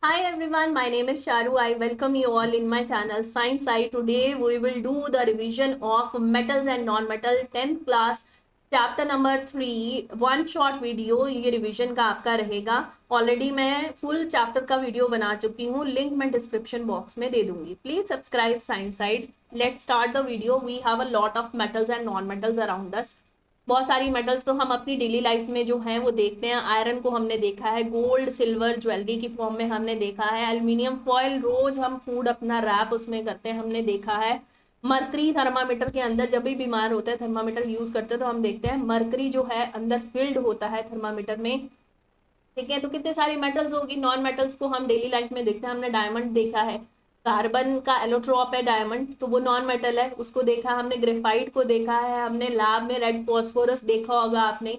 Hi everyone, my name is Sharu. I welcome you all in my channel Science Eye. Today we will do the revision of metals and non-metal 10th class chapter number 3 one short video. ये revision का आपका रहेगा. Already मैं full chapter का video बना चुकी हूँ. Link मैं डिस्क्रिप्शन बॉक्स में दे दूंगी. Please subscribe Science Side. Let's start the video. We have a lot of metals and non metals around us. बहुत सारी मेटल्स तो हम अपनी डेली लाइफ में जो है वो देखते हैं. आयरन को हमने देखा है, गोल्ड सिल्वर ज्वेलरी की फॉर्म में हमने देखा है, एल्यूमिनियम फॉयल रोज हम फूड अपना रैप उसमें करते हैं, हमने देखा है. मरकरी थर्मामीटर के अंदर जब भी बीमार होता है थर्मामीटर यूज करते हैं तो हम देखते हैं मरकरी जो है अंदर फिल्ड होता है थर्मामीटर में. ठीक है, तो कितने सारी मेटल्स होगी. नॉन मेटल्स को हम डेली लाइफ में देखते हैं. हमने डायमंड देखा है, कार्बन का एलोट्रॉप है डायमंड, तो वो नॉन मेटल है, उसको देखा. हमने ग्रेफाइट को देखा है, हमने लैब में रेड फॉस्फोरस देखा होगा आपने.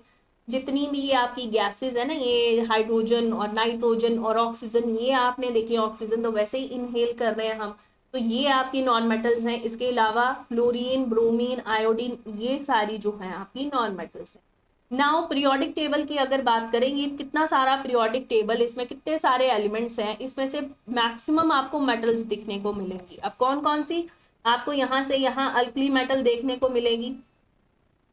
जितनी भी ये आपकी गैसेस है ना, ये हाइड्रोजन और नाइट्रोजन और ऑक्सीजन, ये आपने देखी. ऑक्सीजन तो वैसे ही इनहेल कर रहे हैं हम, तो ये आपकी नॉन मेटल्स हैं. इसके अलावा फ्लोरीन, ब्रोमीन, आयोडीन, ये सारी जो है आपकी नॉन मेटल्स हैं. नाउ पीरियोडिक टेबल की अगर बात करें, ये कितना सारा पीरियोडिक टेबल, इसमें कितने सारे एलिमेंट्स हैं, इसमें से मैक्सिमम आपको मेटल्स दिखने को मिलेंगी. अब कौन कौन सी आपको यहाँ से यहाँ अल्कली मेटल देखने को मिलेगी.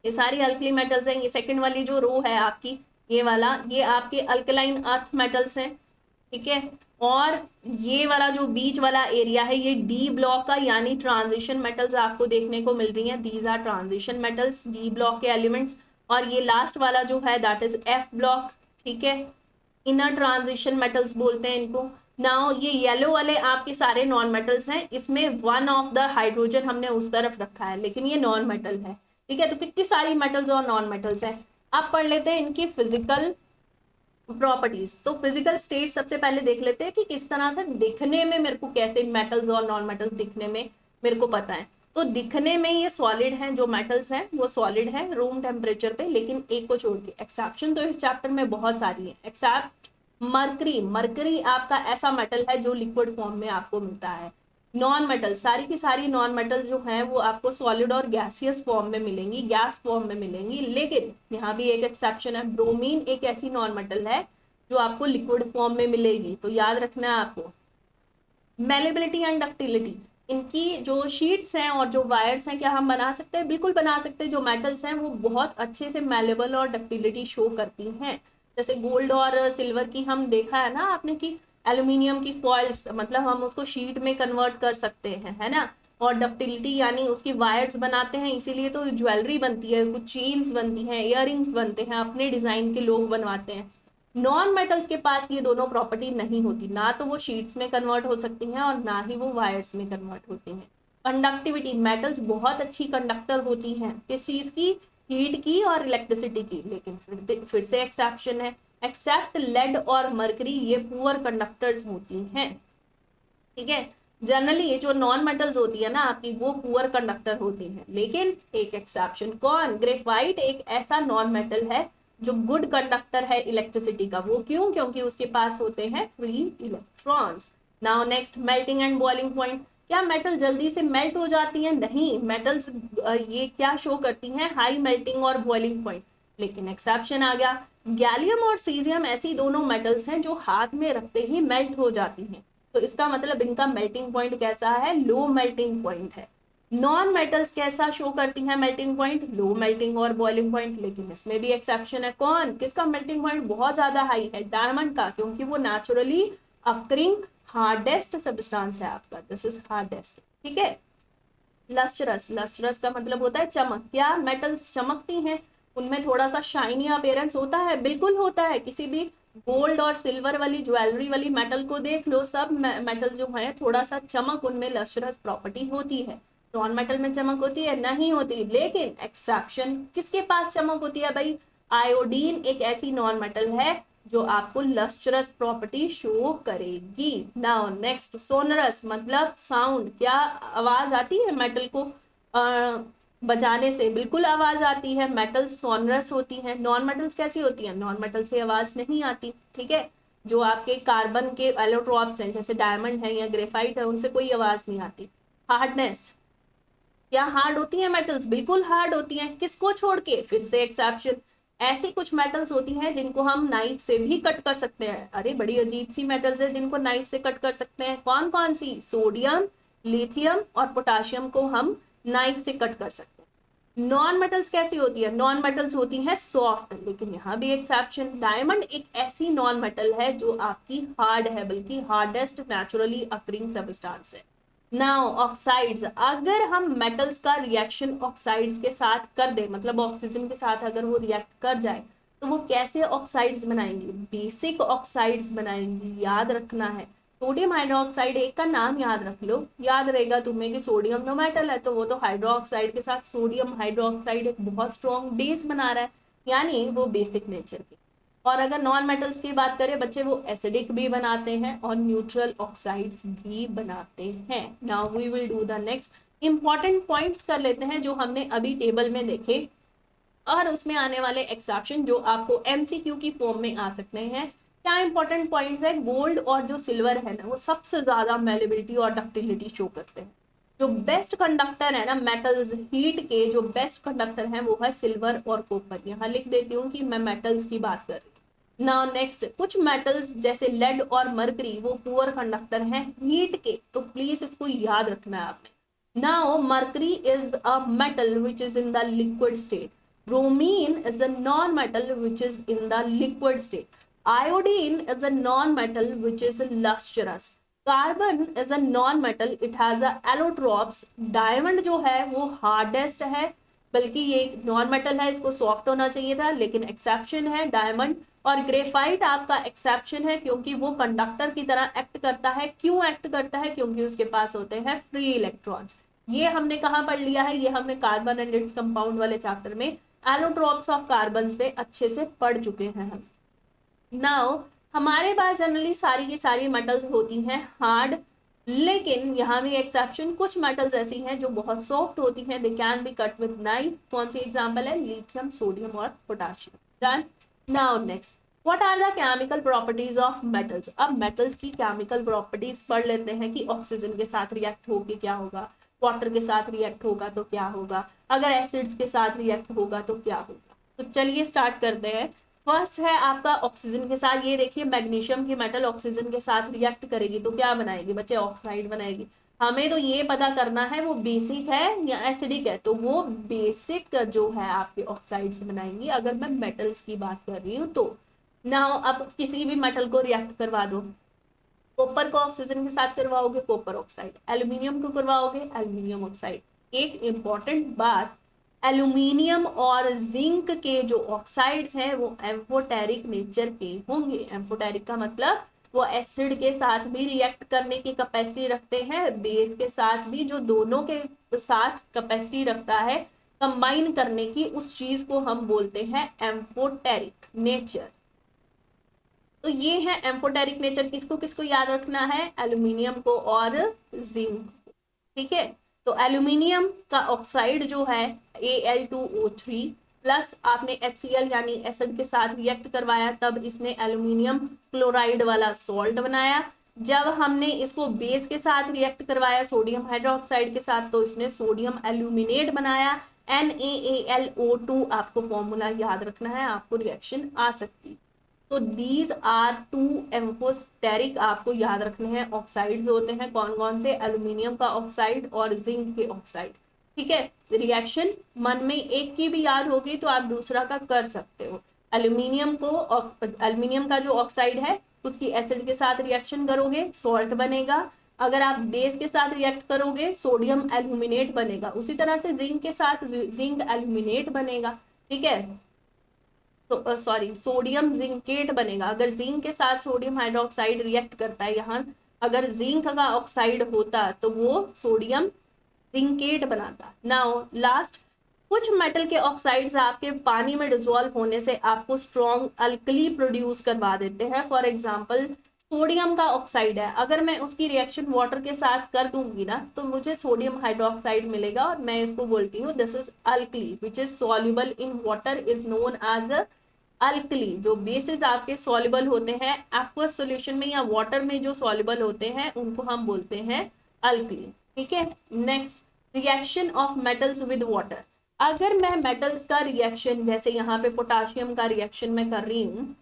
ये सारी अल्कली मेटल्स हैं. ये सेकंड वाली जो रो है आपकी, ये वाला, ये आपके अल्कलाइन अर्थ मेटल्स हैं. ठीक है, और ये वाला जो बीच वाला एरिया है ये डी ब्लॉक का यानी ट्रांजिशन मेटल्स आपको देखने को मिल रही हैं. These are transition metals, d block के एलिमेंट्स. और ये लास्ट वाला जो है दैट इज एफ ब्लॉक. ठीक है, इनर ट्रांजिशन मेटल्स बोलते हैं इनको. नाउ ये येलो वाले आपके सारे नॉन मेटल्स हैं. इसमें वन ऑफ द हाइड्रोजन हमने उस तरफ रखा है, लेकिन ये नॉन मेटल है. ठीक है, तो कितनी सारी मेटल्स और नॉन मेटल्स हैं. अब पढ़ लेते हैं इनकी फिजिकल प्रॉपर्टीज. तो फिजिकल स्टेट सबसे पहले देख लेते हैं कि किस तरह से दिखने में मेरे को, कैसे मेटल्स और नॉन मेटल्स दिखने में मेरे को पता है. तो दिखने में ये सॉलिड हैं, जो मेटल्स हैं वो सॉलिड हैं रूम टेम्परेचर पे, लेकिन एक को छोड़ के. एक्सेप्शन तो इस चैप्टर में बहुत सारी है, एक्सेप्ट मरकरी. मरकरी आपका ऐसा मेटल है जो लिक्विड फॉर्म में आपको मिलता है. नॉन मेटल, सारी की सारी नॉन मेटल जो है वो आपको सॉलिड और गैसियस फॉर्म में मिलेंगी, गैस फॉर्म में मिलेंगी. लेकिन यहाँ भी एक एक्सेप्शन है. ब्रोमीन एक ऐसी नॉन मेटल है जो आपको लिक्विड फॉर्म में मिलेगी, तो याद रखना है आपको. मेलेबिलिटी एंड डक्टिलिटी, इनकी जो शीट्स हैं और जो वायर्स हैं, क्या हम बना सकते हैं? बिल्कुल बना सकते हैं. जो मेटल्स हैं वो बहुत अच्छे से मेलेबल और डक्टिलिटी शो करती हैं. जैसे गोल्ड और सिल्वर की हम देखा है ना आपने कि एल्यूमिनियम की फॉइल्स, मतलब हम उसको शीट में कन्वर्ट कर सकते हैं, है ना. और डक्टिलिटी यानी उसकी वायर्स बनाते हैं, इसीलिए तो ज्वेलरी बनती है, कुछ चेन्स बनती हैं, इयररिंग्स बनते हैं, अपने डिजाइन के लोग बनवाते हैं. नॉन मेटल्स के पास ये दोनों प्रॉपर्टी नहीं होती. ना तो वो शीट्स में कन्वर्ट हो सकती हैं और ना ही वो वायर्स में कन्वर्ट होती हैं. कंडक्टिविटी, मेटल्स बहुत अच्छी कंडक्टर होती हैं. किस चीज की? हीट की और इलेक्ट्रिसिटी की. लेकिन फिर से एक्सेप्शन है. एक्सेप्ट लेड और मरकरी, ये पुअर कंडक्टर्स होती हैं. ठीक है, जनरली ये जो नॉन मेटल्स होती है ना आपकी, वो पुअर कंडक्टर होती हैं. लेकिन एक एक्सेप्शन, कौन? ग्रेफाइट एक ऐसा नॉन मेटल है जो गुड कंडक्टर है इलेक्ट्रिसिटी का. वो क्यों? क्योंकि उसके पास होते हैं free electrons. Now next, melting and boiling point. क्या मेटल जल्दी से मेल्ट हो जाती है? नहीं. मेटल्स ये क्या शो करती हैं? हाई मेल्टिंग और बॉइलिंग पॉइंट. लेकिन एक्सेप्शन आ गया. गैलियम और सीजियम ऐसी दोनों मेटल्स हैं जो हाथ में रखते ही मेल्ट हो जाती हैं, तो इसका मतलब इनका मेल्टिंग पॉइंट कैसा है? लो मेल्टिंग पॉइंट है. नॉन मेटल्स कैसा शो करती हैं मेल्टिंग पॉइंट? लो मेल्टिंग और बॉइलिंग पॉइंट. लेकिन इसमें भी एक्सेप्शन है. कौन? किसका मेल्टिंग पॉइंट बहुत ज्यादा हाई है? डायमंड का, क्योंकि वो नेचुरली अक्रिंग हार्डेस्ट सब्सटेंस है आपका. This is hardest. ठीक है. लस्ट्रस, लस्ट्रस का मतलब होता है चमक. क्या मेटल्स चमकती हैं? उनमें थोड़ा सा शाइनी अपीयरेंस होता है, बिल्कुल होता है. किसी भी गोल्ड और सिल्वर वाली ज्वेलरी वाली मेटल को देख लो, सब मेटल जो है थोड़ा सा चमक उनमें लस्ट्रस प्रॉपर्टी होती है. नॉन मेटल में चमक होती है? नहीं होती. लेकिन एक्सेप्शन, किसके पास चमक होती है भाई? आयोडीन एक ऐसी नॉन मेटल है जो आपको लस्ट्रस प्रॉपर्टी शो करेगी. नाउ नेक्स्ट, सोनरस मतलब साउंड. क्या आवाज आती है मेटल को बजाने से? बिल्कुल आवाज आती है. मेटल्स सोनरस होती हैं. नॉन मेटल्स कैसी होती हैं? नॉन मेटल से आवाज नहीं आती. ठीक है, जो आपके कार्बन के एलोट्रॉप्स हैं जैसे डायमंड है या ग्रेफाइट है, उनसे कोई आवाज नहीं आती. हार्डनेस, क्या हार्ड होती है मेटल्स? बिल्कुल हार्ड होती हैं. किसको छोड़ के? फिर से एक्सेप्शन. ऐसी कुछ मेटल्स होती हैं जिनको हम नाइफ से भी कट कर सकते हैं। अरे बड़ी अजीब सी मेटल्स है जिनको नाइफ से कट कर सकते हैं। कौन कौन सी? सोडियम, लिथियम और पोटाशियम को हम नाइफ से कट कर सकते हैं। नॉन मेटल्स कैसी होती है? नॉन मेटल्स होती है सॉफ्ट, लेकिन यहाँ भी एक्सेप्शन। डायमंड एक ऐसी नॉन मेटल है जो आपकी हार्ड है, बल्कि हार्डेस्ट नेचुरली अकरिंग सबस्टांस है। नाउ ऑक्साइड्स, अगर हम मेटल्स का रिएक्शन ऑक्साइड्स के साथ कर दे, मतलब ऑक्सीजन के साथ अगर वो रिएक्ट कर जाए, तो वो कैसे ऑक्साइड्स बनाएंगी? बेसिक ऑक्साइड्स बनाएंगी। याद रखना है, सोडियम हाइड्रोक्साइड, एक का नाम याद रख लो, याद रहेगा तुम्हें कि सोडियम तो मेटल है, तो वो तो हाइड्रोक्साइड के साथ सोडियम हाइड्रोक्साइड एक बहुत स्ट्रॉन्ग बेस बना रहा है, यानी वो बेसिक नेचर की। और अगर नॉन मेटल्स की बात करें बच्चे, वो एसिडिक भी बनाते हैं और न्यूट्रल ऑक्साइड्स भी बनाते हैं। Now we will do the next important points कर लेते हैं जो हमने अभी टेबल में देखे, और उसमें आने वाले एक्सेप्शन जो आपको एमसीक्यू की फॉर्म में आ सकते हैं। क्या इंपॉर्टेंट पॉइंट्स है? गोल्ड और जो सिल्वर है ना, वो सबसे ज्यादा मेलेबिलिटी और डक्टिलिटी शो करते हैं। जो बेस्ट कंडक्टर है ना मेटल्स, हीट के जो बेस्ट कंडक्टर हैं वो है सिल्वर और कॉपर। यहाँ लिख देती हूँ कि मैं मेटल्स की बात कर रही हूँ। नाउ नेक्स्ट, कुछ मेटल्स जैसे लेड और मरकरी वो पुअर कंडक्टर हैं हीट के, तो प्लीज इसको याद रखना है आपने। Now mercury is a metal which is in the liquid state. Bromine is a non-metal which is in the liquid state. Iodine is a non-metal which is lustrous. Carbon is a non-metal, it has a allotropes. Diamond जो है वो hardest है, बल्कि ये non metal है, इसको soft होना चाहिए था, लेकिन एक्सेप्शन है डायमंड। और ग्रेफाइट आपका एक्सेप्शन है क्योंकि वो कंडक्टर की तरह एक्ट करता है। क्यों एक्ट करता है? क्योंकि उसके पास होते हैं फ्री इलेक्ट्रॉन्स। ये हमने कहाँ पढ़ लिया है? ये हमने कार्बन एंड इट्स कंपाउंड वाले चैप्टर में एलोट्रॉप्स ऑफ कार्बन पे अच्छे से पढ़ चुके हैं हम। नाउ हमारे पास जनरली सारी की सारी मेटल्स होती हैं हार्ड, लेकिन यहाँ भी एक्सेप्शन, कुछ मेटल्स ऐसी हैं जो बहुत सॉफ्ट होती हैं, they can be cut with knife. कौन सी एग्जांपल है? लिथियम, सोडियम और potassium. Done. Now next, what are the chemical properties of metals. अब मेटल्स की केमिकल प्रॉपर्टीज पढ़ लेते हैं कि ऑक्सीजन के साथ रिएक्ट होके क्या होगा, वाटर के साथ रिएक्ट होगा तो क्या होगा, अगर एसिड्स के साथ रिएक्ट होगा तो क्या होगा। तो चलिए स्टार्ट करते हैं। फर्स्ट है आपका ऑक्सीजन के साथ, ये देखिए मैग्नीशियम की मेटल ऑक्सीजन के साथ रिएक्ट करेगी तो क्या बनाएगी बच्चे? ऑक्साइड बनाएगी। हमें तो ये पता करना है वो बेसिक है या एसिडिक है, तो वो बेसिक जो है आपके ऑक्साइड्स बनाएंगी अगर मैं मेटल्स की बात कर रही हूँ तो। ना अब किसी भी मेटल को रिएक्ट करवा दो, कॉपर को ऑक्सीजन के साथ करवाओगे कॉपर ऑक्साइड, एल्यूमिनियम को करवाओगे एल्यूमिनियम ऑक्साइड। एक इंपॉर्टेंट बात, एल्यूमिनियम और जिंक के जो ऑक्साइड्स हैं वो एम्फोटेरिक नेचर के होंगे। एम्फोटेरिक का मतलब वो एसिड के साथ भी रिएक्ट करने की कैपेसिटी रखते हैं, बेस के साथ भी, जो दोनों के साथ कैपेसिटी रखता है कंबाइन करने की, उस चीज को हम बोलते हैं एम्फोटेरिक नेचर। तो ये है एम्फोटेरिक नेचर। किसको किसको याद रखना है? एल्यूमिनियम को और जिंक को। ठीक है, तो एल्यूमिनियम का ऑक्साइड जो है Al2O3 प्लस आपने HCl यानी एसिड के साथ रिएक्ट करवाया, तब इसने एल्यूमिनियम क्लोराइड वाला सॉल्ट बनाया। जब हमने इसको बेस के साथ रिएक्ट करवाया सोडियम हाइड्रोक्साइड के साथ, तो इसने सोडियम एल्यूमिनेट बनाया, NaAlO2। आपको फॉर्मूला याद रखना है, आपको रिएक्शन आ सकती है। तो दीज आर टू एम्फोस्टेरिक, आपको याद रखने हैं, ऑक्साइड्स होते हैं। कौन कौन से? एल्यूमिनियम का ऑक्साइड और जिंक के ऑक्साइड। ठीक है, रिएक्शन मन में एक की भी याद होगी तो आप दूसरा का कर सकते हो। एल्यूमिनियम का जो ऑक्साइड है उसकी एसिड के साथ रिएक्शन करोगे सॉल्ट बनेगा। अगर आप बेस के साथ रिएक्ट करोगे सोडियम एल्यूमिनेट बनेगा। उसी तरह से जिंक के साथ जिंक एल्यूमिनेट बनेगा। ठीक है, तो सॉरी सोडियम जिंकेट बनेगा। अगर जिंक के साथ सोडियम हाइड्रोक्साइड रिएक्ट करता है, यहाँ अगर जिंक का ऑक्साइड होता तो वो सोडियम जिंकेट बनाता। नाउ लास्ट, कुछ मेटल के ऑक्साइड्स आपके पानी में डिसॉल्व होने से आपको स्ट्रॉन्ग अल्कली प्रोड्यूस करवा देते हैं। फॉर एग्जांपल सोडियम का ऑक्साइड है, अगर मैं उसकी रिएक्शन वाटर के साथ कर दूंगी ना तो मुझे सोडियम हाइड्रोक्साइड मिलेगा, और मैं इसको बोलती हूँ this is alkali which is soluble in water is known as alkali. जो बेसिस आपके सॉल्युबल होते हैं एक्वस सॉल्यूशन में या वाटर में, जो सॉल्युबल होते हैं उनको हम बोलते हैं अल्कली। ठीक है, next, reaction of metals with water. अगर मैं मेटल्स का रिएक्शन, जैसे यहाँ पे पोटाशियम का रिएक्शन मैं कर रही हूँ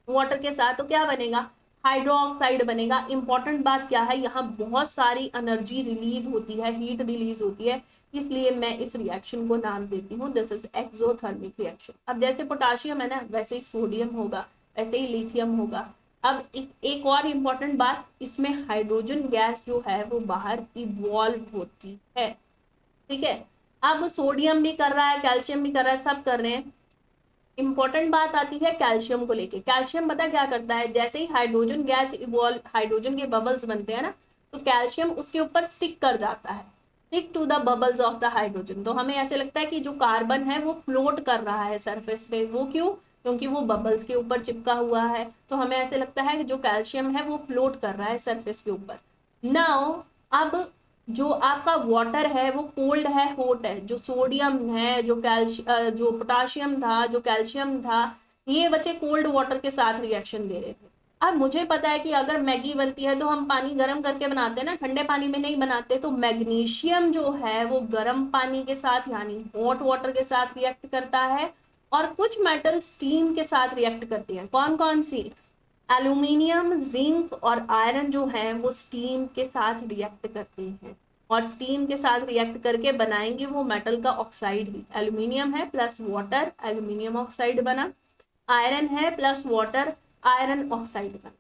वाटर के साथ, तो क्या बनेगा, हाइड्रोक्साइड बनेगा। इंपॉर्टेंट बात क्या है, यहाँ बहुत सारी एनर्जी रिलीज होती है, हीट रिलीज होती है, इसलिए मैं इस रिएक्शन को नाम देती हूँ दिस इज एक्सोथर्मिक रिएक्शन। अब जैसे पोटाशियम है ना, वैसे ही सोडियम होगा, वैसे ही लिथियम होगा। अब एक और इम्पॉर्टेंट बात, इसमें हाइड्रोजन गैस जो है वो बाहर इवॉल्व होती है, ठीक है। अब सोडियम भी कर रहा है, कैल्शियम भी कर रहा है, सब कर रहे हैं। इंपॉर्टेंट बात आती है कैल्शियम को लेके। कैल्शियम पता क्या करता है, जैसे ही हाइड्रोजन गैस इवॉल्व, हाइड्रोजन के बबल्स बनते हैं ना, तो कैल्शियम उसके ऊपर स्टिक कर जाता है, stick to the bubbles of the hydrogen. तो हमें ऐसे लगता है कि जो कार्बन है वो फ्लोट कर रहा है सरफेस पे। वो क्यों, क्योंकि वो बबल्स के ऊपर चिपका हुआ है, तो हमें ऐसे लगता है कि जो कैल्शियम है वो फ्लोट कर रहा है सरफेस के ऊपर। नाउ अब जो आपका वाटर है वो कोल्ड है, हॉट है। जो सोडियम है, जो पोटाशियम था, जो कैल्शियम था, ये बच्चे कोल्ड वाटर के साथ रिएक्शन दे रहे थे। अब मुझे पता है कि अगर मैगी बनती है तो हम पानी गर्म करके बनाते हैं ना, ठंडे पानी में नहीं बनाते। तो मैग्नीशियम जो है वो गर्म पानी के साथ यानी हॉट वाटर के साथ रिएक्ट करता है, और कुछ मेटल स्टीम के साथ रिएक्ट करती हैं। कौन कौन सी, एल्यूमिनियम, जिंक और आयरन जो है वो स्टीम के साथ रिएक्ट करते हैं, और स्टीम के साथ रिएक्ट करके बनाएंगे वो मेटल का ऑक्साइड ही। एल्यूमिनियम है प्लस वाटर, एल्यूमिनियम ऑक्साइड बना। आयरन है प्लस वाटर, आयरन ऑक्साइड बना।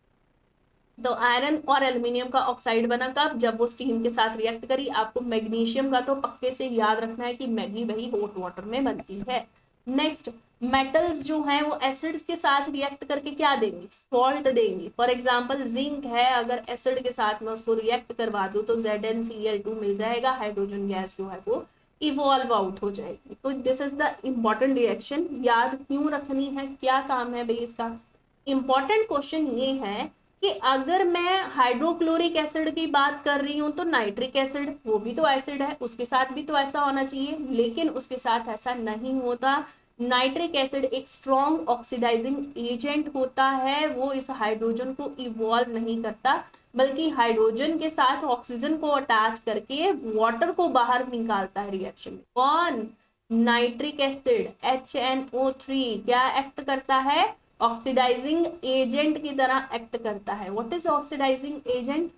तो आयरन और एल्यूमिनियम का ऑक्साइड बना कब, जब वो स्टीम के साथ रिएक्ट करी। आपको मैग्नीशियम का तो पक्के से याद रखना है कि मैगी वही हॉट वाटर में बनती है। नेक्स्ट, मेटल्स जो हैं वो एसिड्स के साथ रिएक्ट करके क्या देंगे, सॉल्ट देंगे। फॉर एग्जांपल जिंक है, अगर एसिड के साथ में उसको रिएक्ट करवा दो तो ZnCl2 मिल जाएगा, हाइड्रोजन गैस जो है वो इवॉल्व आउट हो जाएगी। तो this is the important reaction. याद क्यों रखनी है, क्या काम है भाई इसका। इंपॉर्टेंट क्वेश्चन ये है कि अगर मैं हाइड्रोक्लोरिक एसिड की बात कर रही हूं तो नाइट्रिक एसिड वो भी तो एसिड है, उसके साथ भी तो ऐसा होना चाहिए, लेकिन उसके साथ ऐसा नहीं होता। नाइट्रिक एसिड एक स्ट्रॉन्ग ऑक्सीडाइजिंग एजेंट होता है, वो इस हाइड्रोजन को इवॉल्व नहीं करता, बल्कि हाइड्रोजन के साथ ऑक्सीजन को अटैच करके वाटर को बाहर निकालता है रिएक्शन में। कौन, नाइट्रिक एसिड HNO3 क्या एक्ट करता है, ऑक्सीडाइजिंग एजेंट की तरह एक्ट करता है। What is oxidising agent,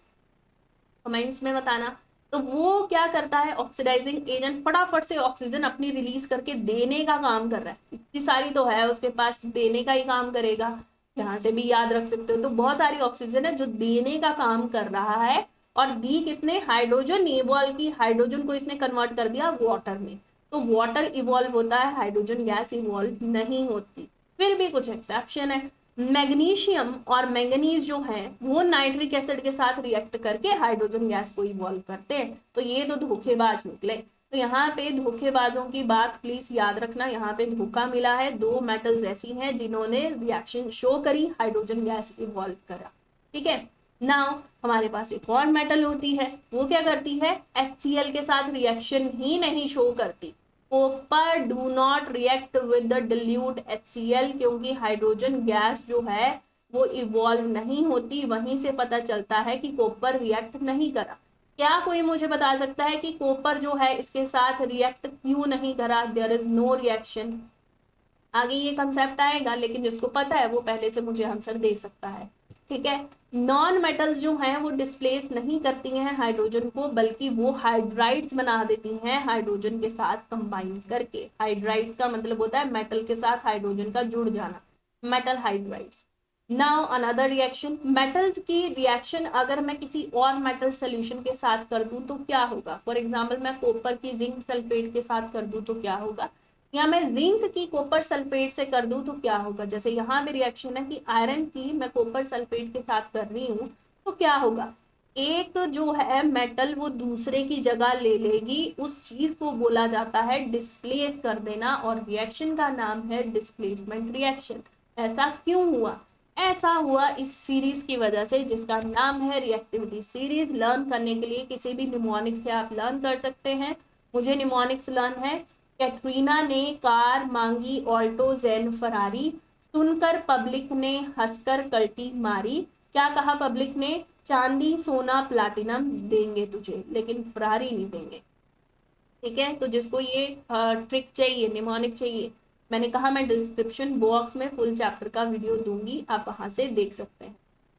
comments में बताना। तो वो क्या करता है, ऑक्सीडाइजिंग एजेंट फटाफट से ऑक्सीजन अपनी रिलीज करके देने का काम कर रहा है। इतनी सारी तो है उसके पास, देने का ही काम करेगा। यहाँ से भी याद रख सकते हो, तो बहुत सारी ऑक्सीजन है जो देने का काम कर रहा है, और दी किसने, हाइड्रोजन इवॉल्व की, हाइड्रोजन को इसने कन्वर्ट कर दिया वाटर में। तो वाटर इवॉल्व होता है, हाइड्रोजन गैस इवॉल्व नहीं होती। फिर भी कुछ एक्सेप्शन है। मैग्नीशियम और मैंगनीज जो है वो नाइट्रिक एसिड के साथ रिएक्ट करके हाइड्रोजन गैस को इवॉल्व करते हैं, तो ये तो धोखेबाज निकले। तो यहाँ पे धोखेबाजों की बात प्लीज याद रखना, यहाँ पे धोखा मिला है। दो मेटल्स ऐसी हैं जिन्होंने रिएक्शन शो करी, हाइड्रोजन गैस इवॉल्व करा, ठीक है। नाउ हमारे पास एक और मेटल होती है, वो क्या करती है, HCl के साथ रिएक्शन ही नहीं शो करती। Copper do not react with the dilute HCl, क्योंकि हाइड्रोजन गैस जो है वो इवॉल्व नहीं होती। वहीं से पता चलता है कि कॉपर रिएक्ट नहीं करा। क्या कोई मुझे बता सकता है कि कॉपर जो है इसके साथ रिएक्ट क्यों नहीं करा, देयर इज नो रिएक्शन। आगे ये कंसेप्ट आएगा, लेकिन जिसको पता है वो पहले से मुझे आंसर दे सकता है, ठीक है। नॉन मेटल्स जो हैं वो डिस्प्लेस नहीं करती हैं हाइड्रोजन को, बल्कि वो हाइड्राइड्स बना देती हैं हाइड्रोजन के साथ कंबाइन करके। हाइड्राइड्स का मतलब होता है मेटल के साथ हाइड्रोजन का जुड़ जाना, metal hydrides. Now another reaction, metal की रिएक्शन अगर मैं किसी और मेटल सोल्यूशन के साथ कर दूं तो क्या होगा। फॉर एग्जाम्पल मैं कॉपर की जिंक सल्फेट के साथ कर दूं तो क्या होगा, या मैं जिंक की कॉपर सल्फेट से कर दूं तो क्या होगा। जैसे यहाँ पे रिएक्शन है कि आयरन की मैं कॉपर सल्फेट के साथ कर रही हूँ तो क्या होगा, एक जो है मेटल वो दूसरे की जगह ले लेगी, उस चीज को बोला जाता है डिस्प्लेस कर देना, और रिएक्शन का नाम है डिस्प्लेसमेंट रिएक्शन। ऐसा क्यों हुआ, ऐसा हुआ इस सीरीज की वजह से जिसका नाम है रिएक्टिविटी सीरीज। लर्न करने के लिए किसी भी निमोनिक से आप लर्न कर सकते हैं। मुझे निमोनिक्स लर्न है, कैटरीना ने कार मांगी ऑल्टो जेन फरारी, सुनकर पब्लिक ने हंसकर कल्टी मारी। क्या कहा पब्लिक ने, चांदी सोना प्लाटिनम देंगे तुझे, लेकिन फरारी नहीं देंगे। ठीक है, तो जिसको ये ट्रिक चाहिए, निमोनिक चाहिए, मैंने कहा मैं डिस्क्रिप्शन बॉक्स में फुल चैप्टर का वीडियो दूंगी, आप वहां से देख सकते हैं।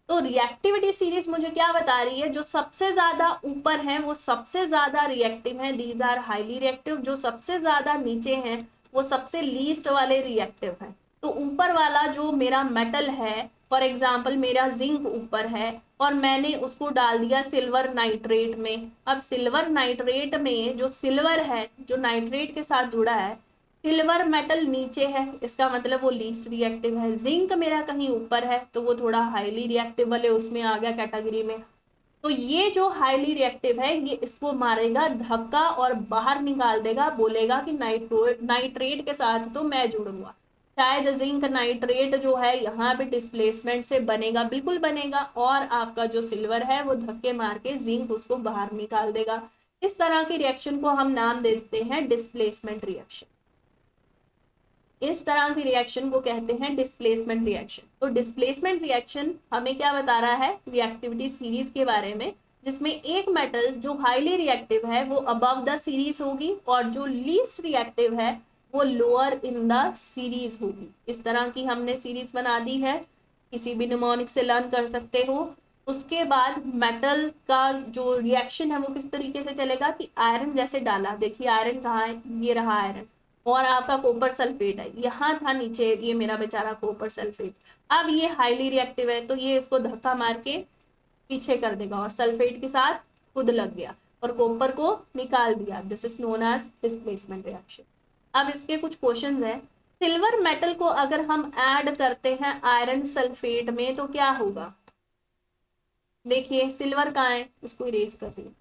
तो रिएक्टिविटी सीरीज मुझे क्या बता रही है, जो सबसे ज्यादा ऊपर है वो सबसे ज्यादा रिएक्टिव है, दीज आर हाईली रिएक्टिव। जो सबसे ज्यादा नीचे हैं वो सबसे लीस्ट वाले रिएक्टिव हैं। तो ऊपर वाला जो मेरा मेटल है, फॉर एग्जाम्पल मेरा जिंक ऊपर है और मैंने उसको डाल दिया सिल्वर नाइट्रेट में। अब सिल्वर नाइट्रेट में जो सिल्वर है जो नाइट्रेट के साथ जुड़ा है, सिल्वर मेटल नीचे है, इसका मतलब वो लीस्ट रिएक्टिव है। जिंक मेरा कहीं ऊपर है तो वो थोड़ा हाईली रिएक्टिव वाले उसमें आ गया कैटेगरी में। तो ये जो हाईली रिएक्टिव है ये इसको मारेगा धक्का और बाहर निकाल देगा, बोलेगा कि नाइट्रेट के साथ तो मैं जुड़ूंगा। शायद जिंक नाइट्रेट जो है यहाँ पे डिस्प्लेसमेंट से बनेगा, बिल्कुल बनेगा, और आपका जो सिल्वर है वो धक्के मार के जिंक उसको बाहर निकाल देगा। इस तरह की रिएक्शन को हम नाम देते हैं डिस्प्लेसमेंट रिएक्शन। इस तरह की रिएक्शन को कहते हैं डिस्प्लेसमेंट रिएक्शन। तो डिस्प्लेसमेंट रिएक्शन हमें क्या बता रहा है, रिएक्टिविटी सीरीज के बारे में, जिसमें एक मेटल जो हाईली रिएक्टिव है वो अबव द सीरीज होगी और जो लीस्ट रिएक्टिव है वो लोअर इन द सीरीज होगी। इस तरह की हमने सीरीज बना दी है, किसी भी निमोनिक से लर्न कर सकते हो। उसके बाद मेटल का जो रिएक्शन है वो किस तरीके से चलेगा कि आयरन जैसे डाला, देखिए आयरन कहाँ है, ये रहा आयरन, और आपका कॉपर सल्फेट है, यहाँ था नीचे ये मेरा बेचारा कॉपर सल्फेट। अब ये हाईली रिएक्टिव है तो ये इसको धक्का मार के पीछे कर देगा और सल्फेट के साथ खुद लग गया और कॉपर को निकाल दिया। This is known as displacement reaction. अब इसके कुछ क्वेश्चंस हैं। सिल्वर मेटल को अगर हम ऐड करते हैं आयरन सल्फेट में तो क्या होगा, देखिए सिल्वर कहाँ है, इसको इरेज कर रही हूँ।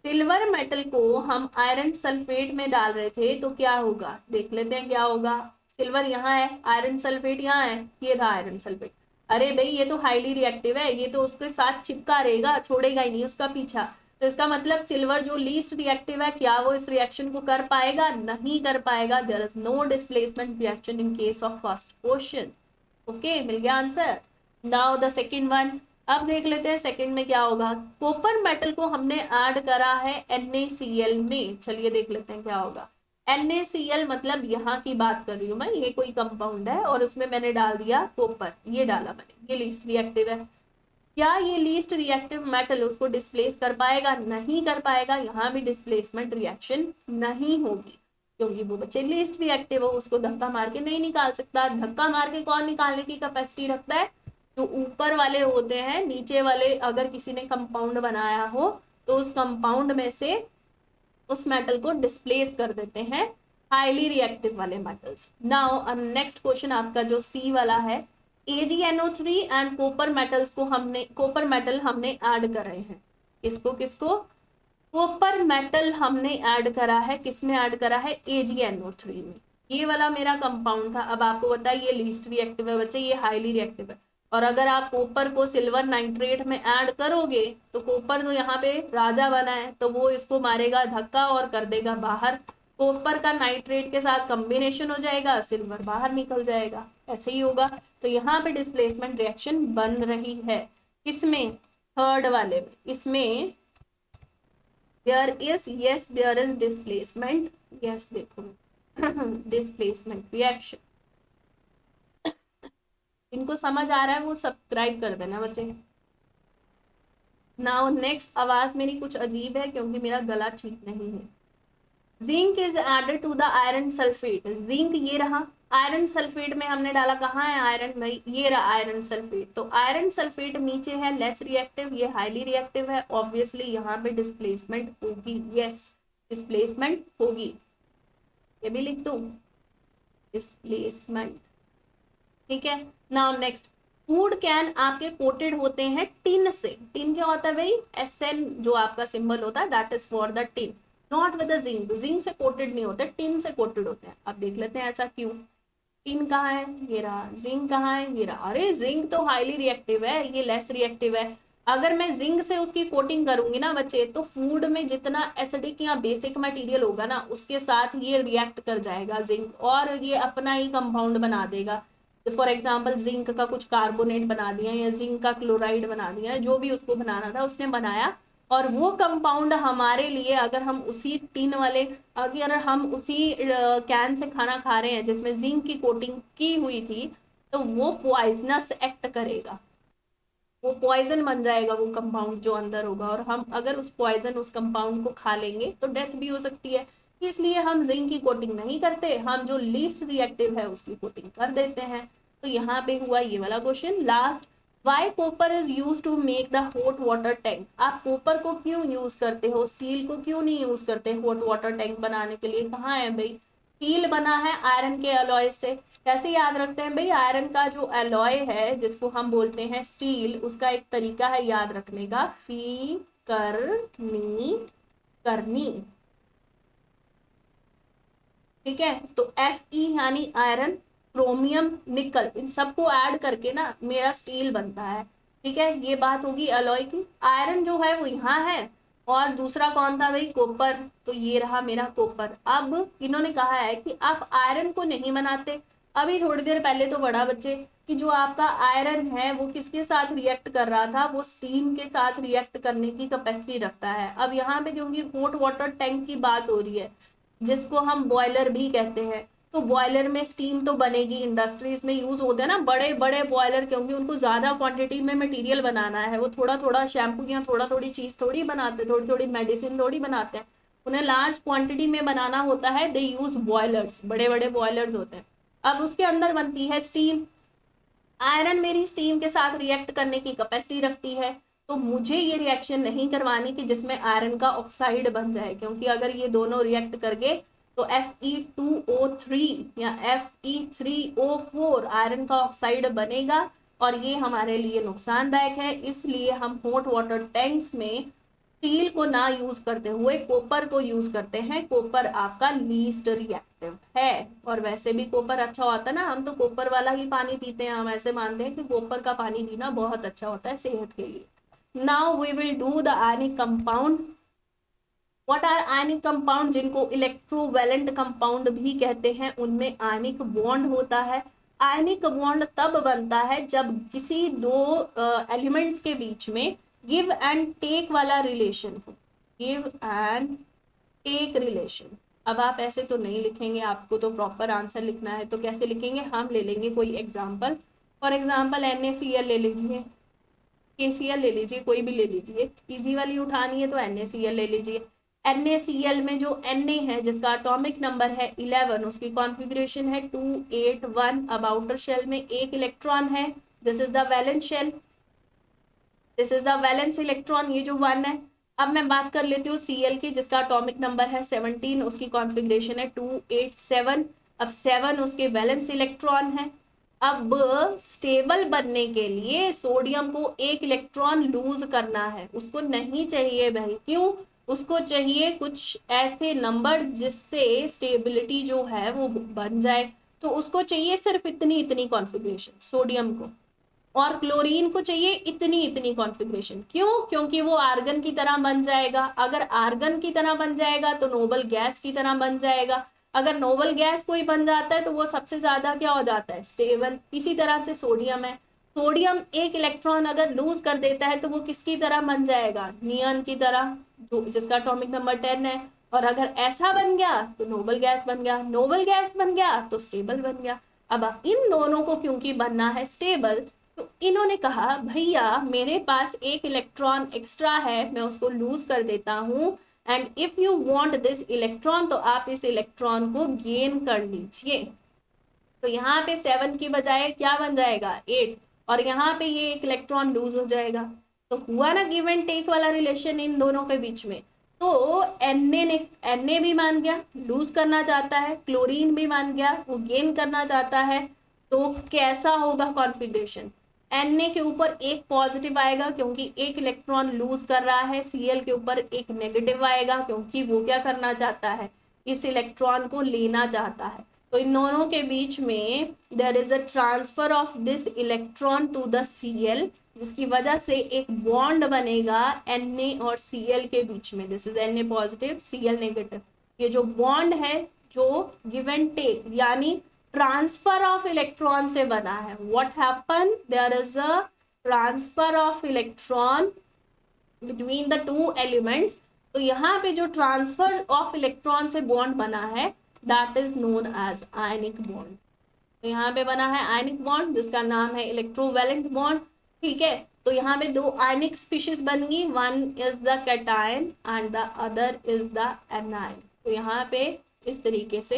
सिल्वर मेटल को हम आयरन सल्फेट में डाल रहे थे तो क्या होगा, देख लेते हैं क्या होगा। सिल्वर यहाँ है, आयरन सल्फेट यहाँ है, ये रहा आयरन सल्फेट। अरे भाई ये तो हाईली रिएक्टिव है, ये तो उसके साथ चिपका रहेगा, छोड़ेगा ही नहीं उसका पीछा। तो इसका मतलब सिल्वर जो लीस्ट रिएक्टिव है, क्या वो इस रिएक्शन को कर पाएगा, नहीं कर पाएगा। There is no displacement reaction in case of first question. Okay, मिल गया answer. Now the second one, अब देख लेते हैं सेकंड में क्या होगा। कॉपर मेटल को हमने ऐड करा है NaCl में, चलिए देख लेते हैं क्या होगा। NaCl मतलब यहाँ की बात कर रही हूँ मैं, ये कोई कंपाउंड है और उसमें मैंने डाल दिया कॉपर, ये डाला मैंने, ये लीस्ट रिएक्टिव है। क्या ये लीस्ट रिएक्टिव मेटल उसको डिस्प्लेस कर पाएगा, नहीं कर पाएगा। यहाँ भी डिस्प्लेसमेंट रिएक्शन नहीं होगी क्योंकि वो बच्चे लीस्ट रिएक्टिव हो, उसको धक्का मार के नहीं निकाल सकता। धक्का मार के कौन निकालने की कैपेसिटी रखता है, जो ऊपर वाले होते हैं, नीचे वाले अगर किसी ने कंपाउंड बनाया हो तो उस कंपाउंड में से उस मेटल को डिस्प्लेस कर देते हैं हाईली रिएक्टिव वाले मेटल्स। नाउ नेक्स्ट क्वेश्चन आपका जो सी वाला है, AgNO3 एंड कॉपर मेटल्स को हमने, कॉपर मेटल हमने ऐड कर रहे हैं, किसको किसको, कॉपर मेटल हमने ऐड करा है, किसमें ऐड करा है, AgNO3 में। ये वाला मेरा कंपाउंड था। अब आपको पता है ये लीस्ट रिएक्टिव है बच्चे, ये हाईली रिएक्टिव है। और अगर आप कॉपर को सिल्वर नाइट्रेट में ऐड करोगे तो कॉपर तो यहाँ पे राजा बना है तो वो इसको मारेगा धक्का और कर देगा बाहर। कॉपर का नाइट्रेट के साथ कॉम्बिनेशन हो जाएगा, सिल्वर बाहर निकल जाएगा, ऐसे ही होगा। तो यहाँ पे डिस्प्लेसमेंट रिएक्शन बन रही है, किसमें, थर्ड वाले में। इसमें there is, yes there is displacement, yes देखो डिस्प्लेसमेंट रिएक्शन। इनको समझ आ रहा है वो सब्सक्राइब कर देना बच्चे। नाउ नेक्स्ट, आवाज मेरी कुछ अजीब है क्योंकि मेरा गला ठीक नहीं है। Zinc is added to the iron sulphate, zinc ये रहा, आयरन सल्फेट में हमने डाला, कहाँ है आयरन भाई, ये रहा आयरन सल्फेट। तो आयरन सल्फेट नीचे है, लेस रिएक्टिव, ये हाईली रिएक्टिव है, ऑब्वियसली यहाँ पे डिस्प्लेसमेंट होगी, यस डिस्प्लेसमेंट होगी। ये भी लिख दूं, डिस्प्लेसमेंट, ठीक है। नाउ नेक्स्ट, फूड कैन आपके कोटेड होते हैं टिन से, टिन क्या होता है भाई, SN जो आपका सिंबल होता है that is for the tin, not with zinc, zinc से कोटेड नहीं होते, टिन से कोटेड होते हैं। अब देख लेते हैं ऐसा क्यों। टिन कहाँ है, ये रहा, जिंक कहाँ है, ये रहा। अरे जिंक तो हाईली रिएक्टिव है, ये लेस रिएक्टिव है। अगर मैं जिंक से उसकी कोटिंग करूंगी ना बच्चे, तो फूड में जितना एसिडिक या बेसिक मटेरियल होगा ना उसके साथ ये रिएक्ट कर जाएगा जिंक, और ये अपना ही कंपाउंड बना देगा। फॉर एग्जाम्पल जिंक का कुछ कार्बोनेट बना दिया या जिंक का क्लोराइड बना दिया, जो भी उसको बनाना था उसने बनाया, और वो कंपाउंड हमारे लिए, अगर हम उसी टिन वाले, अगर हम उसी कैन से खाना खा रहे हैं जिसमें जिंक की कोटिंग की हुई थी, तो वो पॉइजनस एक्ट करेगा, वो पॉइजन बन जाएगा वो कंपाउंड जो अंदर होगा, और हम अगर उस पॉइजन उस कंपाउंड को खा लेंगे तो डेथ भी हो सकती है। इसलिए हम जिंक की कोटिंग नहीं करते, हम जो लीस्ट रिएक्टिव है उसकी कोटिंग कर देते हैं। तो यहाँ पे हुआ ये वाला question. Last, why copper is use to make the hot water tank. आप कॉपर को क्यों यूज करते हो, स्टील को क्यों नहीं यूज करते हॉट वाटर टैंक बनाने के लिए? कहाँ है भाई, स्टील बना है आयरन के अलॉय से। कैसे याद रखते हैं भाई, आयरन का जो अलॉय है जिसको हम बोलते हैं स्टील, उसका एक तरीका है याद रखने का, फी करनी करनी। ठीक है, तो Fe यानी आयरन, क्रोमियम, निकल, इन सबको ऐड करके ना मेरा स्टील बनता है। ठीक है, ये बात होगी अलॉय की। आयरन जो है वो यहाँ है, और दूसरा कौन था भाई, कॉपर, तो ये रहा मेरा कॉपर। अब इन्होंने कहा है कि आप आयरन को नहीं बनाते। अभी थोड़ी देर पहले तो पढ़ा बच्चे कि जो आपका आयरन है वो किसके साथ रिएक्ट कर रहा था, वो स्टीम के साथ रिएक्ट करने की कैपेसिटी रखता है। अब यहाँ पे क्योंकि हॉट वाटर टैंक की बात हो रही है, जिसको हम बॉयलर भी कहते हैं, तो बॉयलर में स्टीम तो बनेगी, इंडस्ट्रीज में यूज होते हैं ना बड़े बड़े बॉयलर, क्योंकि उनको ज्यादा क्वांटिटी में मटेरियल बनाना है। वो थोड़ा थोड़ा शैम्पू या थोड़ा थोड़ी चीज थोड़ी बनाते, थोड़ी थोड़ी मेडिसिन थोड़ी बनाते हैं, उन्हें लार्ज क्वांटिटी में बनाना होता है। दे यूज बॉयलर्स, बड़े बड़े बॉयलर्स होते हैं। अब उसके अंदर बनती है स्टीम। आयरन मेरी स्टीम के साथ रिएक्ट करने की कैपेसिटी रखती है, तो मुझे ये रिएक्शन नहीं करवानी कि जिसमें आयरन का ऑक्साइड बन जाए, क्योंकि अगर ये दोनों रिएक्ट करके तो Fe2O3 या Fe3O4 आयरन का ऑक्साइड बनेगा, और ये हमारे लिए नुकसानदायक है। इसलिए हम हॉट वाटर टैंक्स में स्टील को ना यूज करते हुए कॉपर को यूज करते हैं। कॉपर आपका लीस्ट रिएक्टिव है, और वैसे भी कॉपर अच्छा होता है ना, हम तो कॉपर वाला ही पानी पीते हैं, हम ऐसे मानते हैं कि कॉपर का पानी पीना बहुत अच्छा होता है सेहत के लिए। Now we will do the ionic compound. What are ionic compound, जिनको इलेक्ट्रोवैलेंट कंपाउंड भी कहते हैं, उनमें आयनिक बॉन्ड होता है। आयनिक बॉन्ड तब बनता है जब किसी दो एलिमेंट्स के बीच में गिव एंड टेक वाला रिलेशन हो, गिव एंड टेक रिलेशन। अब आप ऐसे तो नहीं लिखेंगे, आपको तो प्रॉपर आंसर लिखना है, तो कैसे लिखेंगे, हम ले लेंगे कोई एग्जाम्पल। फॉर एग्जाम्पल NaCl ले लीजिए, KCl ले लीजिए, कोई भी ले लीजिए, इजी वाली उठानी है तो NaCl ले लीजिए। NaCl में जो Na है जिसका एटॉमिक नंबर है 11, उसकी कॉन्फ़िगरेशन है 281। अब आउटर शेल में एक इलेक्ट्रॉन है, this is the valence shell, this is the valence electron, ये जो 1 है। अब मैं बात कर लेती हूँ Cl की, जिसका एटॉमिक नंबर है 17, उसकी कॉन्फ़िगरेशन है 287। अब 7 उसके वैलेंस इलेक्ट्रॉन है। अब स्टेबल बनने के लिए सोडियम को एक इलेक्ट्रॉन लूज करना है, उसको नहीं चाहिए भाई, क्यों, उसको चाहिए कुछ ऐसे नंबर जिससे स्टेबिलिटी जो है वो बन जाए, तो उसको चाहिए सिर्फ इतनी इतनी कॉन्फ़िगरेशन सोडियम को, और क्लोरीन को चाहिए इतनी इतनी कॉन्फ़िगरेशन। क्यों, क्योंकि वो आर्गन की तरह बन जाएगा। अगर आर्गन की तरह बन जाएगा तो नोबल गैस की तरह बन जाएगा। अगर नोबल गैस कोई बन जाता है तो वो सबसे ज्यादा क्या हो जाता है, स्टेबल। इसी तरह से सोडियम है, सोडियम एक इलेक्ट्रॉन अगर लूज कर देता है तो वो किसकी तरह बन जाएगा, नियन की तरह, जो जिसका एटॉमिक नंबर 10 है। और अगर ऐसा बन गया तो नोबल गैस बन गया, नोबल गैस बन गया तो स्टेबल बन गया। अब इन दोनों को क्योंकि बनना है स्टेबल, तो इन्होंने कहा भैया मेरे पास एक इलेक्ट्रॉन एक्स्ट्रा है, मैं उसको लूज कर देता हूं, and if you want this electron, तो आप इस इलेक्ट्रॉन को गेन कर लीजिए। तो यहाँ पे 7 की बजाय क्या बन जाएगा, 8, और यहाँ पे ये एक इलेक्ट्रॉन लूज हो जाएगा। तो हुआ ना गिव एंड टेक वाला रिलेशन इन दोनों के बीच में। तो Na भी मान गया, लूज करना चाहता है, क्लोरीन भी मान गया, वो गेन करना चाहता है। तो कैसा होगा कॉन्फ़िगरेशन, Na के ऊपर एक पॉजिटिव आएगा क्योंकि एक इलेक्ट्रॉन लूज कर रहा है, Cl के ऊपर एक नेगेटिव आएगा क्योंकि वो क्या करना चाहता है, इस इलेक्ट्रॉन को लेना चाहता है। तो इन दोनों के बीच में there is a transfer of this electron to the Cl, जिसकी वजह से एक बॉन्ड बनेगा Na और Cl के बीच में। This is Na positive, Cl negative. ये जो बॉन्ड है जो गिव एंड टेक यानी ट्रांसफर ऑफ इलेक्ट्रॉन से बना है। What happen, there is a transfer of electron between the two elements, तो यहाँ पे जो ट्रांसफर ऑफ इलेक्ट्रॉन से बॉन्ड बना है that is known as ionic bond. तो यहाँ पे बना है आयनिक बॉन्ड जिसका नाम है इलेक्ट्रोवैलेंट बॉन्ड। ठीक है, तो यहाँ पे दो आयनिक स्पीशीज बन गई, one is the cation and the other is the anion. तो यहाँ पे इस तरीके से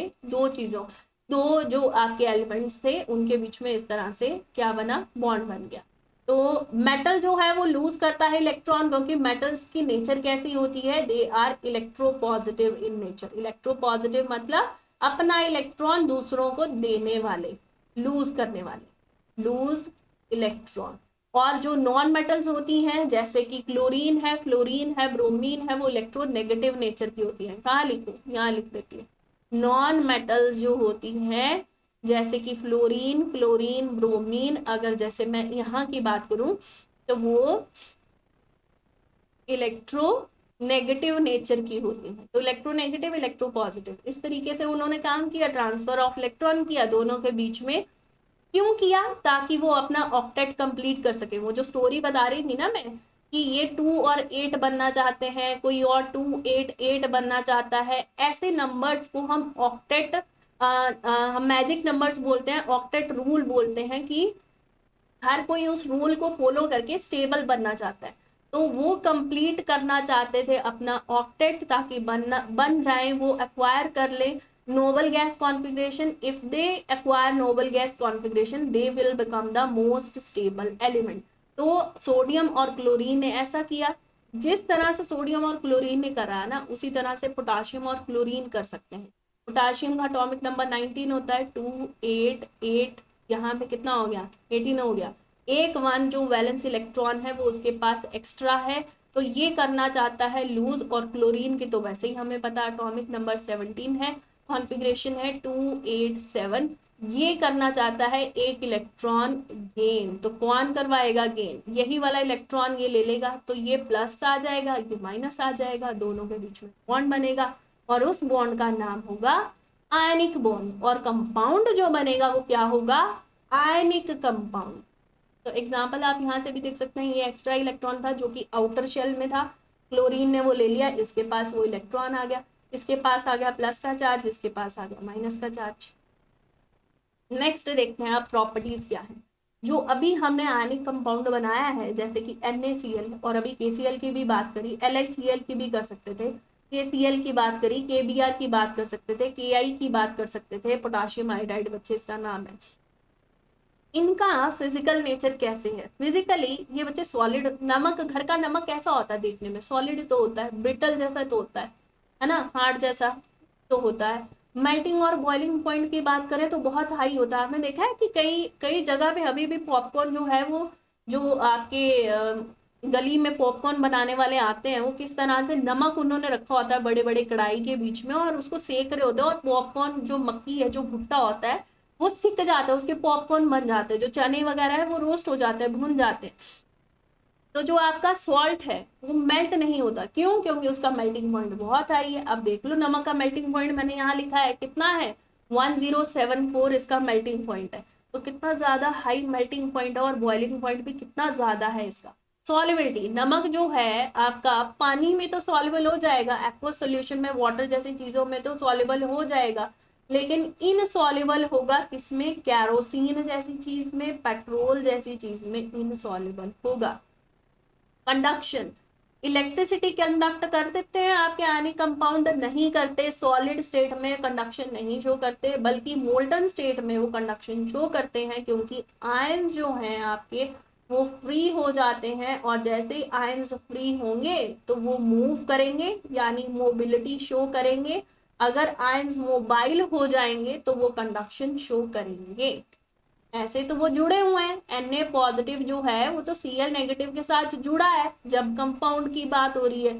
दो जो आपके एलिमेंट्स थे उनके बीच में इस तरह से क्या बना, बॉन्ड बन गया। तो मेटल जो है वो लूज करता है इलेक्ट्रॉन, क्योंकि मेटल्स की नेचर कैसी होती है, they are electropositive in nature. Electropositive मतलब अपना इलेक्ट्रॉन दूसरों को देने वाले, लूज करने वाले, लूज इलेक्ट्रॉन। और जो नॉन मेटल्स होती हैं जैसे कि क्लोरीन है, फ्लोरीन है, ब्रोमीन है, वो इलेक्ट्रोनेगेटिव नेचर की होती है। कहाँ लिखूं, यहाँ लिख देती है। नॉन मेटल्स जो होती हैं जैसे कि फ्लोरीन, क्लोरीन, ब्रोमीन, अगर जैसे मैं यहाँ की बात करूं तो वो इलेक्ट्रोनेगेटिव नेचर की होती है। तो इलेक्ट्रोनेगेटिव, इलेक्ट्रोपॉजिटिव, इस तरीके से उन्होंने काम किया, ट्रांसफर ऑफ इलेक्ट्रॉन किया दोनों के बीच में। क्यों किया, ताकि वो अपना ऑक्टेट कंप्लीट कर सके। वो जो स्टोरी बता रही थी ना मैं कि ये 2 और 8 बनना चाहते हैं, कोई और 2 8 8 बनना चाहता है, ऐसे नंबर्स को हम ऑक्टेट, हम मैजिक नंबर्स बोलते हैं, ऑक्टेट रूल बोलते हैं, कि हर कोई उस रूल को फॉलो करके स्टेबल बनना चाहता है। तो वो कंप्लीट करना चाहते थे अपना ऑक्टेट, ताकि बन जाए, वो एक्वायर कर ले noble gas configuration. If they acquire noble gas configuration they will become the most stable element. तो सोडियम और क्लोरीन ने ऐसा किया। जिस तरह से सोडियम और क्लोरीन ने करा ना, उसी तरह से पोटाशियम और क्लोरीन कर सकते हैं। पोटाशियम का एटॉमिक नंबर 19 होता है, 2 8 8, यहाँ पे कितना हो गया, 18 हो गया। एक 1 जो वैलेंस इलेक्ट्रॉन है वो उसके पास एक्स्ट्रा है, तो ये करना चाहता है लूज। और क्लोरीन की तो वैसे ही हमें पता एटॉमिक नंबर 17 है, कॉन्फ़िगरेशन है 287। ये करना चाहता है एक इलेक्ट्रॉन गेन, तो कौन करवाएगा गेन, यही वाला इलेक्ट्रॉन ये ले लेगा, तो ये प्लस आ जाएगा, ये माइनस आ जाएगा, दोनों के बीच में बॉन्ड बनेगा और उस बॉन्ड का नाम होगा आयनिक बॉन्ड। और कंपाउंड जो बनेगा वो क्या होगा, आयनिक कंपाउंड। तो एग्जाम्पल आप यहाँ से भी देख सकते हैं, ये एक्स्ट्रा इलेक्ट्रॉन था जो कि आउटर शेल में था, क्लोरीन ने वो ले लिया, इसके पास वो इलेक्ट्रॉन आ गया, इसके पास आ गया प्लस का चार्ज, इसके पास आ गया माइनस का चार्ज। नेक्स्ट देखते हैं आप प्रॉपर्टीज क्या है। जो अभी हमने आयनिक कंपाउंड बनाया है जैसे कि NaCl, और अभी KCl की भी बात करी, LiCl की भी कर सकते थे, KCl की बात करी, KBr की बात कर सकते थे, Ki की बात कर सकते थे, पोटाशियम आयोडाइड बच्चे इसका नाम है। इनका फिजिकल नेचर कैसे है, फिजिकली ये बच्चे सॉलिड, नमक, घर का नमक कैसा होता है देखने में, सॉलिड तो होता है, ब्रिटल जैसा तो होता है ना, हार्ड जैसा तो होता है। मेल्टिंग और बॉइलिंग पॉइंट की बात करें तो बहुत हाई होता है। आपने देखा है कि कई कई जगह पे अभी भी पॉपकॉर्न जो है वो, जो आपके गली में पॉपकॉर्न बनाने वाले आते हैं, वो किस तरह से नमक उन्होंने रखा होता है बड़े बड़े कढ़ाई के बीच में, और उसको सेक रहे होते हैं, और पॉपकॉर्न जो मक्की है, जो भुट्टा होता है, वो सिक जाता है, उसके पॉपकॉर्न बन जाते हैं, जो चने वगैरह है वो रोस्ट हो जाते हैं, भुन जाते हैं। तो जो आपका सॉल्ट है वो मेल्ट नहीं होता, क्यों, क्योंकि उसका मेल्टिंग पॉइंट बहुत हाई है। अब देख लो नमक का मेल्टिंग पॉइंट मैंने यहाँ लिखा है, कितना है, 1074 इसका मेल्टिंग पॉइंट है। तो कितना ज्यादा हाई मेल्टिंग पॉइंट है, और बॉइलिंग पॉइंट भी कितना ज्यादा है इसका। सॉल्युबिलिटी, नमक जो है आपका पानी में तो सॉल्युबल हो जाएगा, एक्वस सोल्यूशन में, वाटर जैसी चीजों में तो सॉल्युबल हो जाएगा, लेकिन इनसॉल्युबल होगा किसमें, कैरोसिन जैसी चीज में, पेट्रोल जैसी चीज में इनसॉल्युबल होगा। कंडक्शन, इलेक्ट्रिसिटी कंडक्ट कर देते हैं आपके आयनिक कंपाउंड, नहीं करते, सॉलिड स्टेट में कंडक्शन नहीं शो करते, बल्कि मोल्टन स्टेट में वो कंडक्शन शो करते हैं, क्योंकि आयंस जो हैं आपके वो फ्री हो जाते हैं, और जैसे ही आयंस फ्री होंगे तो वो मूव करेंगे, यानी मोबिलिटी शो करेंगे। अगर आयंस मोबाइल हो जाएंगे तो वो कंडक्शन शो करेंगे। ऐसे तो वो जुड़े हुए हैं, Na पॉजिटिव जो है वो तो Cl नेगेटिव के साथ जुड़ा है, जब कंपाउंड की बात हो रही है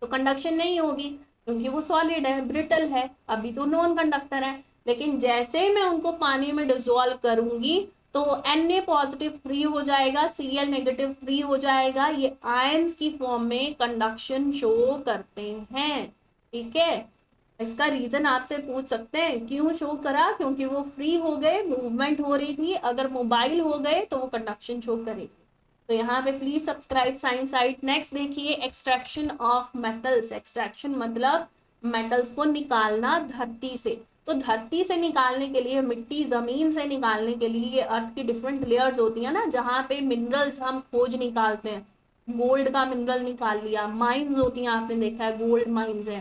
तो कंडक्शन नहीं होगी, क्योंकि वो सॉलिड है, ब्रिटल है, अभी तो नॉन कंडक्टर है। लेकिन जैसे ही मैं उनको पानी में डिसॉल्व करूंगी तो Na पॉजिटिव फ्री हो जाएगा, Cl नेगेटिव फ्री हो जाएगा, ये आयंस की फॉर्म में कंडक्शन शो करते हैं। ठीक है, इसका रीजन आपसे पूछ सकते हैं, क्यों शो करा, क्योंकि वो फ्री हो गए, मूवमेंट हो रही थी, अगर मोबाइल हो गए तो वो कंडक्शन शो करेगी। तो यहाँ पे please subscribe science site. Next देखिए एक्सट्रैक्शन ऑफ मेटल्स। एक्सट्रैक्शन मतलब मेटल्स को निकालना धरती से। तो धरती से निकालने के लिए, मिट्टी जमीन से निकालने के लिए, ये अर्थ की डिफरेंट लेयर्स होती है ना, जहाँ पे मिनरल्स हम खोज निकालते हैं। गोल्ड का मिनरल निकाल लिया, माइंस होती हैं, आपने देखा है गोल्ड माइंस है,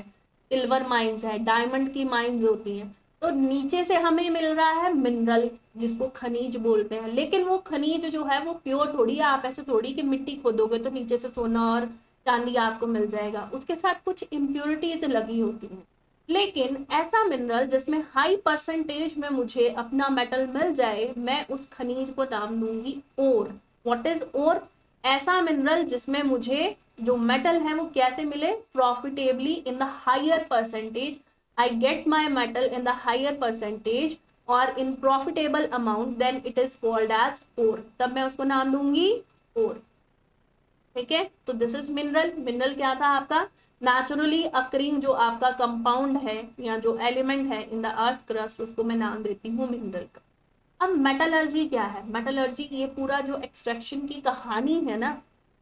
सिल्वर माइंस है, डायमंड की माइंस होती हैं। तो नीचे से हमें मिल रहा है मिनरल, जिसको खनिज बोलते हैं। लेकिन वो खनिज जो है वो प्योर थोड़ी है। आप ऐसे थोड़ी कि मिट्टी खोदोगे तो नीचे से सोना और चांदी आपको मिल जाएगा, उसके साथ कुछ इम्प्योरिटीज लगी होती हैं। लेकिन ऐसा मिनरल जिसमें हाई परसेंटेज में मुझे अपना मेटल मिल जाए, मैं उस खनिज को नाम दूंगी ओर। व्हाट इज ओर? ऐसा मिनरल जिसमें मुझे जो मेटल है वो कैसे मिले? Profitably, in the higher percentage. I get my metal in the higher percentage or in profitable amount, then it is called as ore। तब मैं उसको नाम दूंगी ore। ठीक है, तो दिस इज मिनरल। मिनरल क्या था आपका? नेचुरली अकरिंग जो आपका कंपाउंड है या जो एलिमेंट है इन द अर्थ क्रस्ट, उसको मैं नाम देती हूँ मिनरल का। अब मेटलर्जी क्या है? मेटलर्जी ये पूरा जो एक्सट्रैक्शन की कहानी है ना,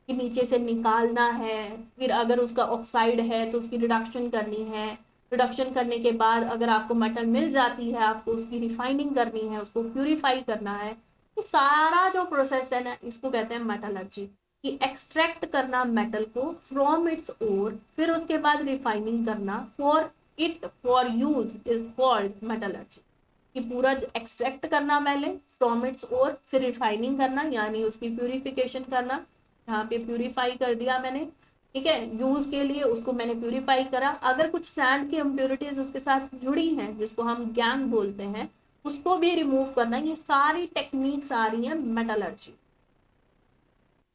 कि नीचे से निकालना है, फिर अगर उसका ऑक्साइड है तो उसकी रिडक्शन करनी है, रिडक्शन करने के बाद अगर आपको मेटल मिल जाती है, आपको उसकी रिफाइनिंग करनी है, उसको प्यूरिफाई करना है। ये सारा जो प्रोसेस है ना, इसको कहते हैं मेटलर्जी। कि एक्सट्रैक्ट करना मेटल को फ्रॉम इट्स ओर, फिर उसके बाद रिफाइनिंग करना for it for use, is called metallurgy. कि पूरा एक्सट्रैक्ट करना पहले फ्रॉम इट्स ओर, फिर रिफाइनिंग करना यानी उसकी प्यूरिफिकेशन करना। यहाँ पे प्यूरिफाई कर दिया मैंने, ठीक है, यूज के लिए उसको मैंने प्यूरिफाई करा। अगर कुछ सैंड की इम्प्योरिटीज उसके साथ जुड़ी हैं, जिसको हम गैंग बोलते हैं, उसको भी रिमूव करना। ये सारी टेक्निक्स आ रही है मेटलर्जी।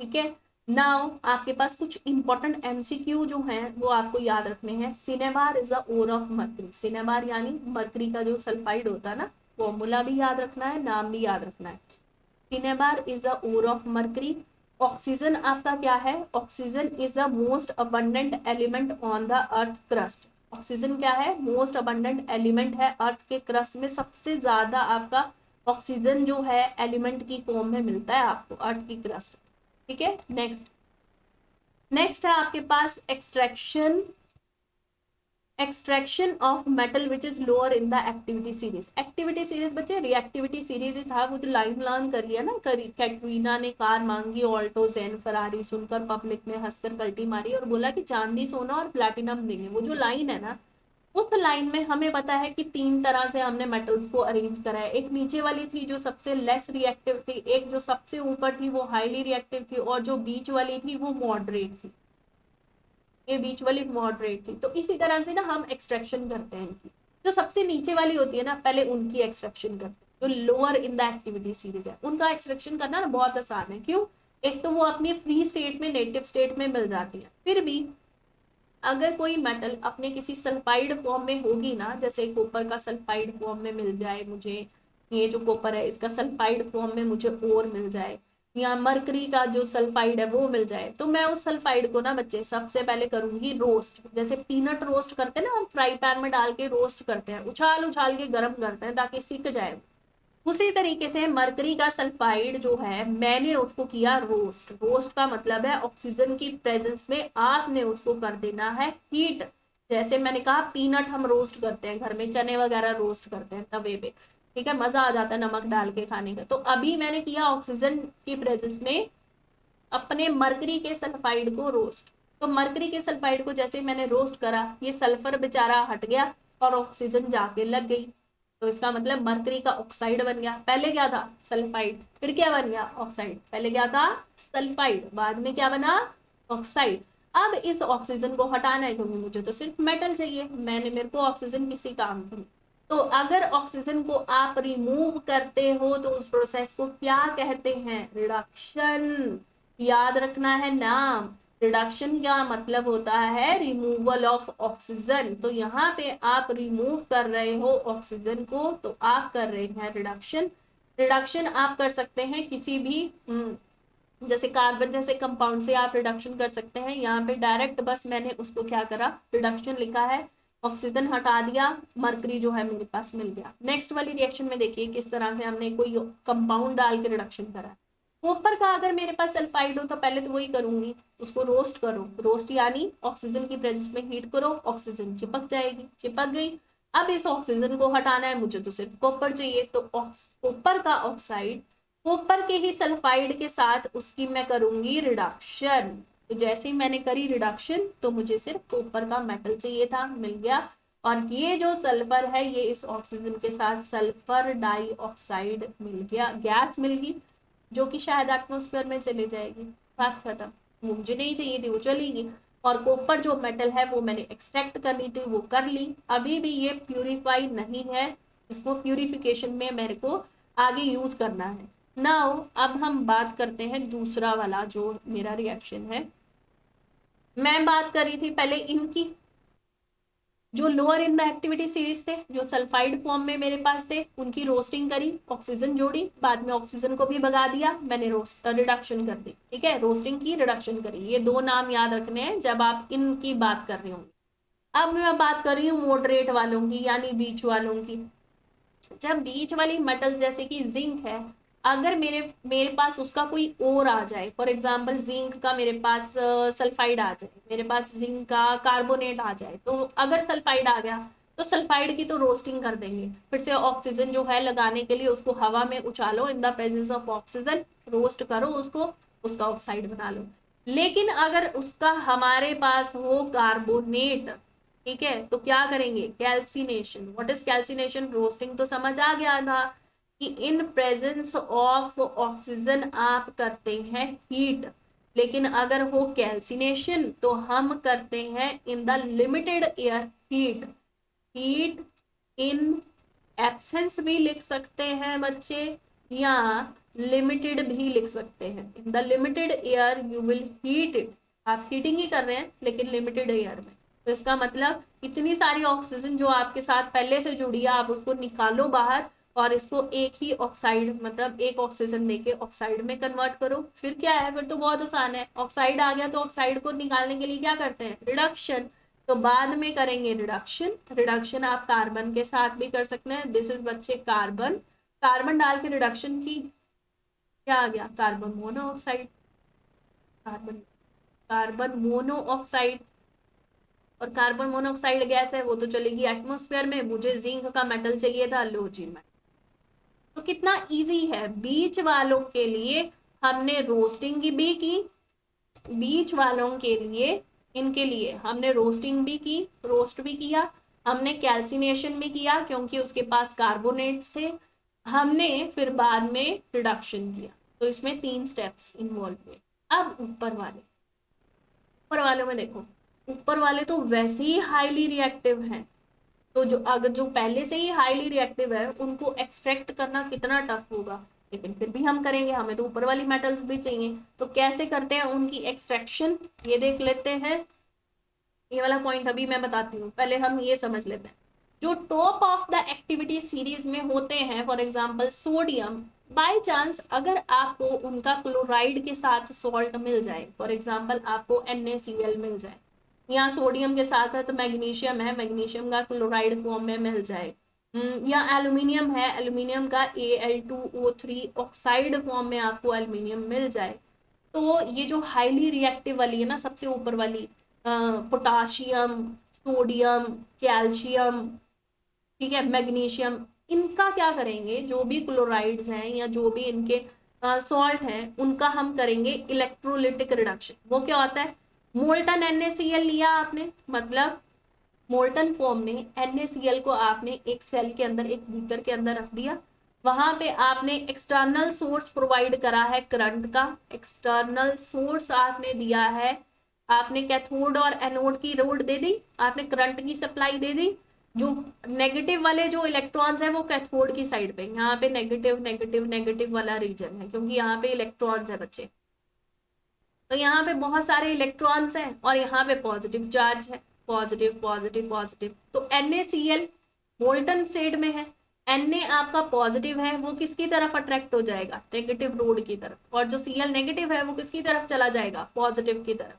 ठीक है, नाउ आपके पास कुछ इंपॉर्टेंट एमसीक्यू जो हैं वो आपको याद रखने हैं। Cinnabar is the ore of mercury. Cinnabar यानी मर्करी का जो सल्फाइड होता है ना, फॉर्मूला भी याद रखना है, नाम भी याद रखना है। Cinnabar is the ore of mercury. Oxygen आपका क्या है? Oxygen is the most abundant element on the earth crust. Oxygen क्या है? मोस्ट अबंडेंट एलिमेंट है अर्थ के क्रस्ट में। सबसे ज्यादा आपका ऑक्सीजन जो है एलिमेंट की फॉर्म में मिलता है आपको अर्थ की क्रस्ट। ठीक है, नेक्स्ट नेक्स्ट है आपके पास extraction. Extraction of metal which is lower in the activity series. Activity series बच्चे रिएक्टिविटी सीरीज ही था, वो जो लाइन लर्न करी है ना, करी कैटरीना ने कार मांगी ऑल्टो जेन फरारी, सुनकर पब्लिक ने हंसकर कल्टी मारी और बोला कि चांदी सोना और प्लैटिनम देंगे। वो जो लाइन है ना, उस लाइन में हमें पता है कि तीन तरह से हमने मेटल्स को अरेंज करा है। एक नीचे वाली थी जो सबसे लेस रिएक्टिव थी, एक जो सबसे ऊपर थी वो हाईली रिएक्टिव थी, और जो बीच वाली थी वो मॉडरेट थी। ये बीच वाली मॉडरेट थी। तो इसी तरह से ना हम एक्सट्रैक्शन करते हैं इनकी। जो सबसे नीचे वाली होती है ना, पहले उनकी एक्सट्रैक्शन करते हैं। जो lower in the activity series है, उनका एक्सट्रैक्शन करना ना बहुत आसान है। क्यों? एक तो वो अपनी फ्री स्टेट में, नेटिव स्टेट में मिल जाती है। फिर भी अगर कोई मेटल अपने किसी सल्फाइड फॉर्म में होगी ना, जैसे कॉपर का सल्फाइड फॉर्म में मिल जाए मुझे, ये जो कॉपर है इसका सल्फाइड फॉर्म में मुझे ओर मिल जाए, या मरकरी का जो सल्फाइड है वो मिल जाए, तो मैं उस सल्फाइड को ना बच्चे सबसे पहले करूंगी रोस्ट। जैसे पीनट रोस्ट करते हैं ना, हम फ्राई पैन में डाल के रोस्ट करते हैं, उछाल उछाल के गर्म करते हैं ताकि सिक जाए। उसी तरीके से मरकरी का सल्फाइड जो है, मैंने उसको किया रोस्ट। रोस्ट का मतलब है ऑक्सीजन की प्रेजेंस में आपने उसको कर देना है हीट। जैसे मैंने कहा पीनट हम रोस्ट करते हैं घर में, चने वगैरह रोस्ट करते हैं तवे पे, ठीक है, मजा आ जाता है नमक डाल के खाने का। तो अभी मैंने किया ऑक्सीजन की प्रेजेंस में अपने मरकरी के सल्फाइड को रोस्ट। तो मरकरी के सल्फाइड को जैसे मैंने रोस्ट करा, ये सल्फर बेचारा हट गया और ऑक्सीजन जाके लग गई। तो इसका मतलब मरकरी का ऑक्साइड बन गया। पहले क्या था? सल्फाइड। फिर क्या बन गया? ऑक्साइड। पहले क्या था? सल्फाइड, बाद में क्या बना? ऑक्साइड। अब इस ऑक्सीजन को हटाना है क्योंकि मुझे तो सिर्फ मेटल चाहिए, मेरे को ऑक्सीजन किसी काम की। तो अगर ऑक्सीजन को आप रिमूव करते हो तो उस प्रोसेस को क्या कहते हैं? रिडक्शन। याद रखना है नाम। रिडक्शन का मतलब होता है रिमूवल ऑफ ऑक्सीजन। तो यहाँ पे आप रिमूव कर रहे हो ऑक्सीजन को, तो आप कर रहे हैं रिडक्शन। रिडक्शन आप कर सकते हैं किसी भी जैसे कार्बन जैसे कंपाउंड से आप रिडक्शन कर सकते हैं। यहाँ पे डायरेक्ट बस मैंने उसको क्या करा, रिडक्शन लिखा है, ऑक्सीजन हटा दिया, मरकरी जो है मेरे पास मिल गया। नेक्स्ट वाली रिएक्शन में देखिए किस तरह से हमने कोई कंपाउंड डाल के रिडक्शन करा। कॉपर का अगर मेरे पास सल्फाइड हो तो पहले तो वही करूंगी, उसको रोस्ट करो, रोस्ट यानी ऑक्सीजन की प्रेजेंस में हीट करो, ऑक्सीजन चिपक जाएगी, चिपक गई। अब इस ऑक्सीजन को हटाना है, मुझे तो सिर्फ कॉपर चाहिए, तो कॉपर का ऑक्साइड कॉपर के ही सल्फाइड के साथ उसकी मैं करूंगी रिडक्शन। तो जैसे ही मैंने करी रिडक्शन तो मुझे सिर्फ कॉपर का मेटल चाहिए था, मिल गया। और ये जो सल्फर है ये इस ऑक्सीजन के साथ सल्फर डाइऑक्साइड मिल गया, गैस मिल गई, जो कि शायद एटमोस्फेयर में चले जाएगी, बात खत्म। वो मुझे नहीं चाहिए थी, वो चलेगी। और कॉपर जो मेटल है वो मैंने एक्सट्रैक्ट करनी थी, वो कर ली। अभी भी ये प्यूरिफाई नहीं है, इसको प्यूरिफिकेशन में मेरे को आगे यूज करना है। नाउ अब हम बात करते हैं दूसरा वाला जो मेरा रिएक्शन है। मैं बात कर रही थी पहले इनकी, जो lower in the activity series थे, जो सल्फाइड फॉर्म में मेरे पास थे, उनकी रोस्टिंग करी, ऑक्सीजन जोड़ी, बाद में ऑक्सीजन को भी भगा दिया मैंने, रोस्ट रिडक्शन कर दी, ठीक है, रोस्टिंग की रिडक्शन करी। ये दो नाम याद रखने हैं जब आप इनकी बात कर रहे होंगे। अब मैं बात कर रही हूँ मॉडरेट वालों की, यानी बीच वालों की। जब बीच वाली मेटल्स जैसे कि जिंक है, अगर मेरे मेरे पास उसका कोई और आ जाए, फॉर एग्जांपल जिंक का मेरे पास सल्फाइड आ जाए, मेरे पास जिंक का कार्बोनेट आ जाए, तो अगर सल्फाइड आ गया तो सल्फाइड की तो रोस्टिंग कर देंगे, फिर से ऑक्सीजन जो है लगाने के लिए उसको हवा में उछालो, in the presence of oxygen roast करो उसको, उसका ऑक्साइड बना लो। लेकिन अगर उसका हमारे पास हो कार्बोनेट, ठीक है, तो क्या करेंगे, calcination. What is calcination? Roasting तो समझ आ गया था कि इन प्रेजेंस ऑफ ऑक्सीजन आप करते हैं हीट, लेकिन अगर हो कैल्सिनेशन तो हम करते हैं in the limited air heat. Heat in absence भी लिख सकते हैं बच्चे, या लिमिटेड भी लिख सकते हैं। In the limited air you will heat it, आप हीटिंग ही कर रहे हैं लेकिन लिमिटेड एयर में। तो इसका मतलब इतनी सारी ऑक्सीजन जो आपके साथ पहले से जुड़ी है, आप उसको निकालो बाहर और इसको एक ही ऑक्साइड, मतलब एक ऑक्सीजन देके ऑक्साइड में कन्वर्ट करो। फिर क्या है, फिर तो बहुत आसान है, ऑक्साइड आ गया तो ऑक्साइड को निकालने के लिए क्या करते हैं, रिडक्शन। तो बाद में करेंगे रिडक्शन। रिडक्शन आप कार्बन के साथ भी कर सकते हैं, दिस इज बच्चे कार्बन, कार्बन डाल के रिडक्शन की, क्या आ गया, carbon monoxide, carbon carbon monoxide. और कार्बन मोनोऑक्साइड गैस है, वो तो चलेगी एटमॉस्फेयर में, मुझे जिंक का मेटल चाहिए था, लो जी मेटल। तो कितना इजी है, बीच वालों के लिए हमने रोस्टिंग भी की, बीच वालों के लिए, इनके लिए हमने रोस्टिंग भी की, रोस्ट भी किया, हमने कैल्सिनेशन भी किया क्योंकि उसके पास कार्बोनेट्स थे, हमने फिर बाद में रिडक्शन किया। तो इसमें 3 स्टेप्स इन्वॉल्व हुए। अब ऊपर वालों में देखो, ऊपर वाले तो वैसे ही हाईली रिएक्टिव हैं, तो जो अगर जो पहले से ही हाईली रिएक्टिव है उनको एक्सट्रैक्ट करना कितना टफ होगा, लेकिन फिर भी हम करेंगे, हमें तो ऊपर वाली मेटल्स भी चाहिए। तो कैसे करते हैं उनकी एक्सट्रैक्शन, ये देख लेते हैं। ये वाला पॉइंट अभी मैं बताती हूँ, पहले हम ये समझ लेते हैं। जो top of the activity series में होते हैं, for example sodium, by chance अगर आपको उनका क्लोराइड के साथ सॉल्ट मिल जाए, फॉर एग्जाम्पल आपको NaCl मिल जाए, या सोडियम के साथ है तो मैग्नीशियम है, मैग्नीशियम का क्लोराइड फॉर्म में मिल जाए, या एल्यूमिनियम है, एल्यूमिनियम का Al2O3 ऑक्साइड फॉर्म में आपको एल्यूमिनियम मिल जाए, तो ये जो हाईली रिएक्टिव वाली है ना, सबसे ऊपर वाली, पोटाशियम, सोडियम, कैल्शियम, ठीक है, मैग्नीशियम, इनका क्या करेंगे, जो भी क्लोराइड्स हैं या जो भी इनके सॉल्ट हैं, उनका हम करेंगे इलेक्ट्रोलिटिक रिडक्शन। वो क्या होता है, मोल्टन NaCl लिया आपने, मतलब मोल्टन फॉर्म में NaCl को आपने एक सेल के अंदर, एक बीकर के अंदर रख दिया, वहां पे आपने एक्सटर्नल सोर्स प्रोवाइड करा है करंट का, एक्सटर्नल सोर्स आपने दिया है, आपने कैथोड और एनोड की रोड दे दी, आपने करंट की सप्लाई दे दी, जो नेगेटिव वाले जो इलेक्ट्रॉन्स हैं वो कैथोड की साइड पे, यहाँ पे नेगेटिव नेगेटिव नेगेटिव वाला रीजन है क्योंकि यहाँ पे इलेक्ट्रॉन्स है बच्चे, तो यहाँ पे बहुत सारे इलेक्ट्रॉन्स हैं और यहाँ पे पॉजिटिव चार्ज है, पॉजिटिव पॉजिटिव पॉजिटिव। तो NaCl मोल्टन स्टेट में है, Na आपका पॉजिटिव है, वो किसकी तरफ अट्रैक्ट हो जाएगा, नेगेटिव रोड की तरफ, और जो Cl नेगेटिव है वो किसकी तरफ चला जाएगा, पॉजिटिव की तरफ।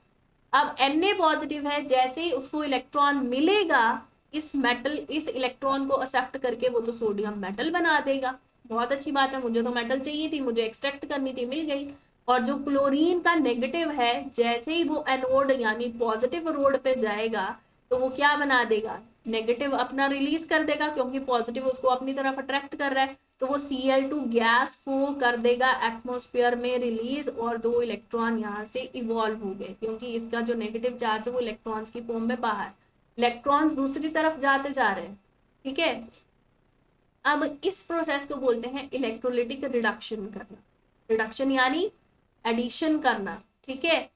अब Na पॉजिटिव है, जैसे ही उसको इलेक्ट्रॉन मिलेगा, इस इलेक्ट्रॉन को एक्सेप्ट करके वो तो सोडियम मेटल बना देगा, बहुत अच्छी बात है, मुझे तो मेटल चाहिए थी, मुझे एक्सट्रैक्ट करनी थी, मिल गई। और जो क्लोरीन का नेगेटिव है, जैसे ही वो एनोड यानी पॉजिटिव रोड पे जाएगा तो वो क्या बना देगा, नेगेटिव अपना रिलीज कर देगा, क्योंकि पॉजिटिव उसको अपनी तरफ अट्रैक्ट कर रहा है। तो वो Cl2 गैस को कर देगा एटमोस्फेयर में रिलीज, और 2 इलेक्ट्रॉन यहाँ से इवॉल्व हो गए, क्योंकि इसका जो नेगेटिव चार्ज है वो इलेक्ट्रॉन्स की फॉर्म में बाहर, इलेक्ट्रॉन्स दूसरी तरफ जाते जा रहे हैं। ठीक है, अब इस प्रोसेस को बोलते हैं इलेक्ट्रोलिटिक रिडक्शन करना। रिडक्शन यानी एडिशन करना। ठीक है,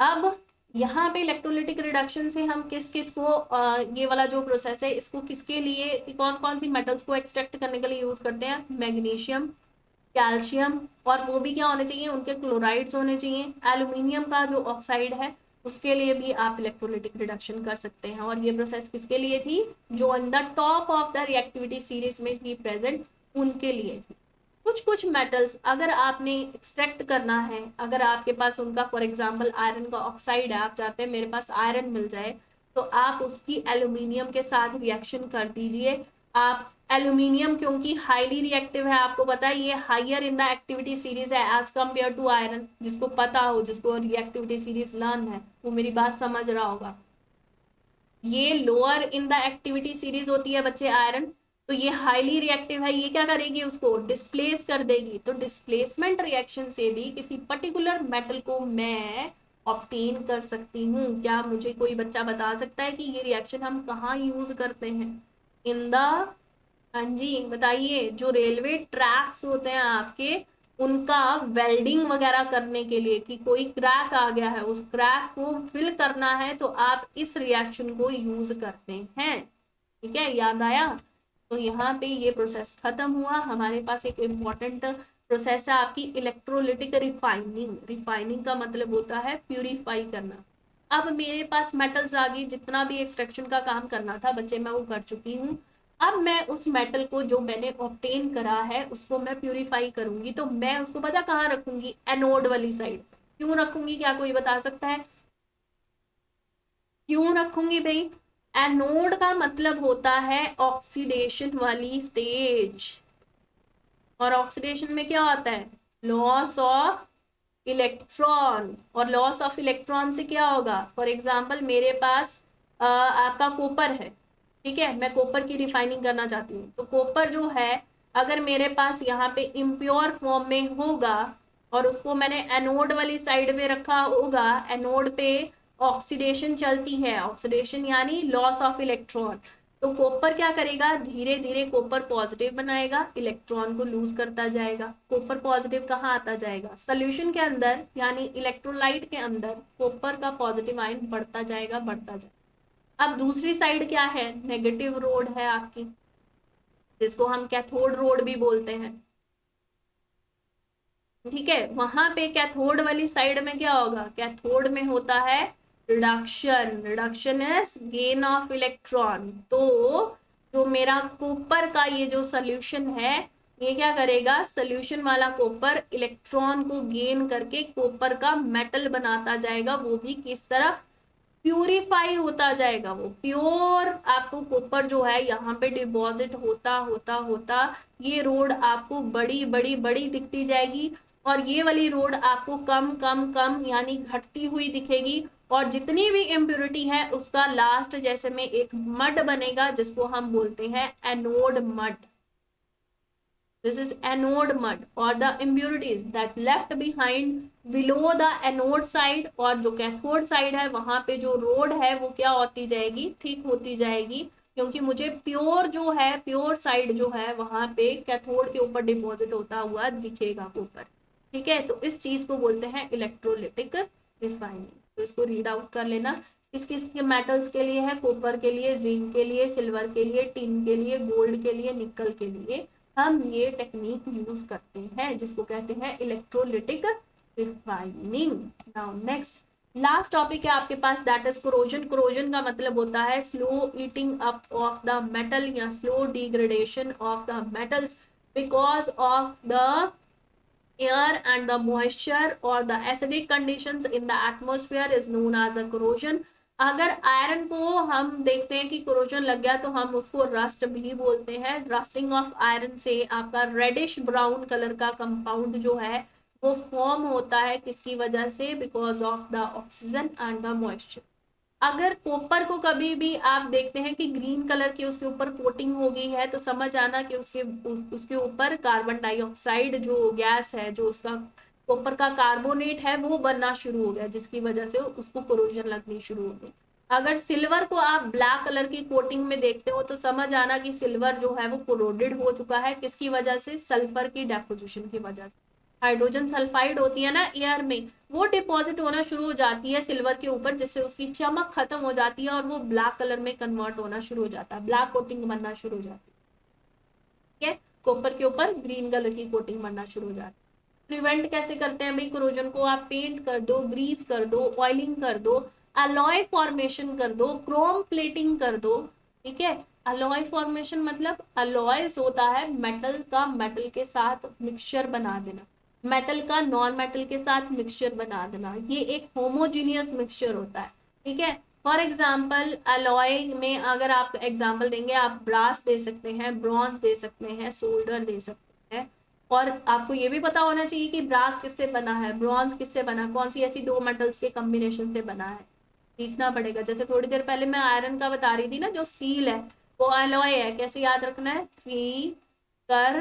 अब यहाँ पे इलेक्ट्रोलिटिक रिडक्शन से हम किस किस को ये वाला जो प्रोसेस है इसको किसके लिए, कौन कौन सी मेटल्स को एक्सट्रैक्ट करने के लिए यूज करते हैं, मैग्नीशियम, कैल्शियम, और वो भी क्या होने चाहिए, उनके क्लोराइड्स होने चाहिए। एल्यूमिनियम का जो ऑक्साइड है उसके लिए भी आप इलेक्ट्रोलिटिक रिडक्शन कर सकते हैं। और ये प्रोसेस किसके लिए थी, जो in the top of the reactivity series में थी प्रेजेंट, उनके लिए थी। कुछ कुछ मेटल्स अगर आपने एक्सट्रैक्ट करना है, अगर आपके पास उनका फॉर एग्जांपल आयरन का ऑक्साइड है, आप चाहते हैं मेरे पास आयरन मिल जाए, तो आप उसकी एल्यूमिनियम के साथ रिएक्शन कर दीजिए। आप एल्यूमिनियम क्योंकि हाईली रिएक्टिव है, आपको पता है ये higher in the activity series है एज कम्पेयर टू आयरन, जिसको पता हो, जिसको रिएक्टिविटी सीरीज लर्न है, वो मेरी बात समझ रहा होगा। ये lower in the activity series होती है बच्चे आयरन, तो ये हाईली रिएक्टिव है, ये क्या करेगी, उसको डिस्प्लेस कर देगी। तो डिस्प्लेसमेंट रिएक्शन से भी किसी पर्टिकुलर मेटल को मैं ऑब्टेन कर सकती हूँ। क्या मुझे कोई बच्चा बता सकता है कि ये रिएक्शन हम कहाँ यूज करते हैं, इन द, हाँ जी बताइए, जो रेलवे ट्रैक्स होते हैं आपके, उनका वेल्डिंग वगैरह करने के लिए, कि कोई क्रैक आ गया है, उस क्रैक को फिल करना है, तो आप इस रिएक्शन को यूज करते हैं। ठीक है, याद आया। तो यहाँ पे ये प्रोसेस खत्म हुआ। हमारे पास एक इम्पॉर्टेंट प्रोसेस है आपकी इलेक्ट्रोलिटिक रिफाइनिंग। रिफाइनिंग का मतलब होता है प्यूरिफाई करना। अब मेरे पास मेटल्स आ गई, जितना भी एक्सट्रैक्शन का काम करना था बच्चे मैं वो कर चुकी हूँ। अब मैं उस मेटल को जो मैंने ऑब्टेन करा है उसको मैं प्यूरिफाई करूंगी, तो मैं उसको पता कहाँ रखूंगी, एनोड वाली साइड। क्यों रखूंगी, क्या कोई बता सकता है क्यों रखूंगी भाई। एनोड का मतलब होता है ऑक्सीडेशन वाली स्टेज, और ऑक्सीडेशन में क्या होता है, लॉस ऑफ इलेक्ट्रॉन, और लॉस ऑफ इलेक्ट्रॉन से क्या होगा, फॉर एग्जाम्पल मेरे पास आपका कॉपर है। ठीक है, मैं कॉपर की रिफाइनिंग करना चाहती हूँ, तो कॉपर जो है अगर मेरे पास यहाँ पे इम्प्योर फॉर्म में होगा और उसको मैंने एनोड वाली साइड में रखा होगा, एनोड पे ऑक्सीडेशन चलती है, ऑक्सीडेशन यानी लॉस ऑफ इलेक्ट्रॉन, तो कॉपर क्या करेगा, धीरे धीरे कॉपर पॉजिटिव बनाएगा, इलेक्ट्रॉन को लूज करता जाएगा। कॉपर पॉजिटिव कहाँ आता जाएगा, सोल्यूशन के अंदर यानी इलेक्ट्रोलाइट के अंदर कॉपर का पॉजिटिव आयन बढ़ता जाएगा, बढ़ता जाएगा। अब दूसरी साइड क्या है, नेगेटिव रोड है आपकी, जिसको हम कैथोड रोड भी बोलते हैं। ठीक है, वहां पे कैथोड वाली साइड में क्या होगा, कैथोड में होता है reduction. Reduction is gain of electron. तो जो मेरा कॉपर का ये जो सोल्यूशन है, ये क्या करेगा, सोल्यूशन वाला कॉपर इलेक्ट्रॉन को गेन करके कॉपर का मेटल बनाता जाएगा, वो भी किस तरफ, प्यूरिफाई होता जाएगा। वो प्योर आपको कॉपर जो है यहाँ पे डिपॉजिट होता होता होता ये रोड आपको बड़ी बड़ी बड़ी दिखती जाएगी, और ये वाली रोड आपको कम कम कम यानी घटती हुई दिखेगी, और जितनी भी इम्प्योरिटी है उसका लास्ट जैसे में एक मड बनेगा, जिसको हम बोलते हैं anode mud. This is anode mud or the impurities that left behind below the anode side, और जो कैथोड साइड है वहां पे जो रोड है वो क्या होती जाएगी, ठीक होती जाएगी, क्योंकि मुझे प्योर जो है, प्योर साइड जो है वहां पे कैथोड के ऊपर डिपॉजिट होता हुआ दिखेगा ऊपर। ठीक है, तो इस चीज को बोलते हैं इलेक्ट्रोलिटिक रिफाइनिंग। तो इसको रीड आउट कर लेना, किस किस के मेटल्स के लिए है, कॉपर के लिए, जिंक के लिए, सिल्वर के लिए, टिन के लिए, गोल्ड के लिए, निकल के लिए हम ये टेक्निक यूज करते हैं, जिसको कहते हैं electrolytic refining. Now next last topic है आपके पास, दैट इज कोरोजन। कोरोजन का मतलब होता है slow eating up of the metal या slow degradation of the metals because of the air and the moisture or the acidic conditions in the atmosphere is known as a corrosion. अगर iron को हम देखते हैं कि corrosion लग गया तो हम उसको रस्ट भी बोलते हैं। रस्टिंग ऑफ आयरन से आपका रेडिश ब्राउन कलर का कंपाउंड जो है वो फॉर्म होता है, किसकी वजह से? Because of the oxygen and the moisture. अगर कॉपर को कभी भी आप देखते हैं कि ग्रीन कलर की उसके ऊपर कोटिंग हो गई है तो समझ आना कि उसके ऊपर कार्बन डाइऑक्साइड जो गैस है, जो उसका कॉपर का कार्बोनेट है वो बनना शुरू हो गया, जिसकी वजह से उसको कोरोजन लगनी शुरू हो गई। अगर सिल्वर को आप ब्लैक कलर की कोटिंग में देखते हो तो समझ आना कि सिल्वर जो है वो कोरोडेड हो चुका है, किसकी वजह से? सल्फर की डेपोजिशन की वजह से। हाइड्रोजन सल्फाइड होती है ना एयर में, वो डिपॉजिट होना शुरू हो जाती है सिल्वर के ऊपर, जिससे उसकी चमक खत्म हो जाती है और वो ब्लैक कलर में कन्वर्ट होना शुरू हो जाता है, ब्लैक कोटिंग बनना शुरू हो जाती है। ठीक है, कॉपर के ऊपर ग्रीन कलर की कोटिंग बनना शुरू हो जाती है। प्रिवेंट कैसे करते हैं भाई कोरोजन को? आप पेंट कर दो, ग्रीस कर दो, ऑयलिंग कर दो, अलॉय फॉर्मेशन कर दो, क्रोम प्लेटिंग कर दो। ठीक है, अलॉय फॉर्मेशन मतलब अलॉयस होता है मेटल का मेटल के साथ मिक्सचर बना देना, मेटल का नॉन मेटल के साथ मिक्सचर बना देना, ये एक होमोजीनियस मिक्सचर होता है। ठीक है, फॉर एग्जाम्पल अलॉय में अगर आप एग्जाम्पल देंगे, आप ब्रास दे सकते हैं, ब्रॉन्ज दे सकते हैं, सोल्डर दे सकते हैं। और आपको ये भी पता होना चाहिए कि ब्रास किससे बना है, ब्रॉन्ज किससे बना, कौन सी ऐसी दो मेटल्स के कॉम्बिनेशन से बना है, सीखना पड़ेगा। जैसे थोड़ी देर पहले मैं आयरन का बता रही थी ना, जो स्टील है वो अलॉय है, कैसे याद रखना है? फी कर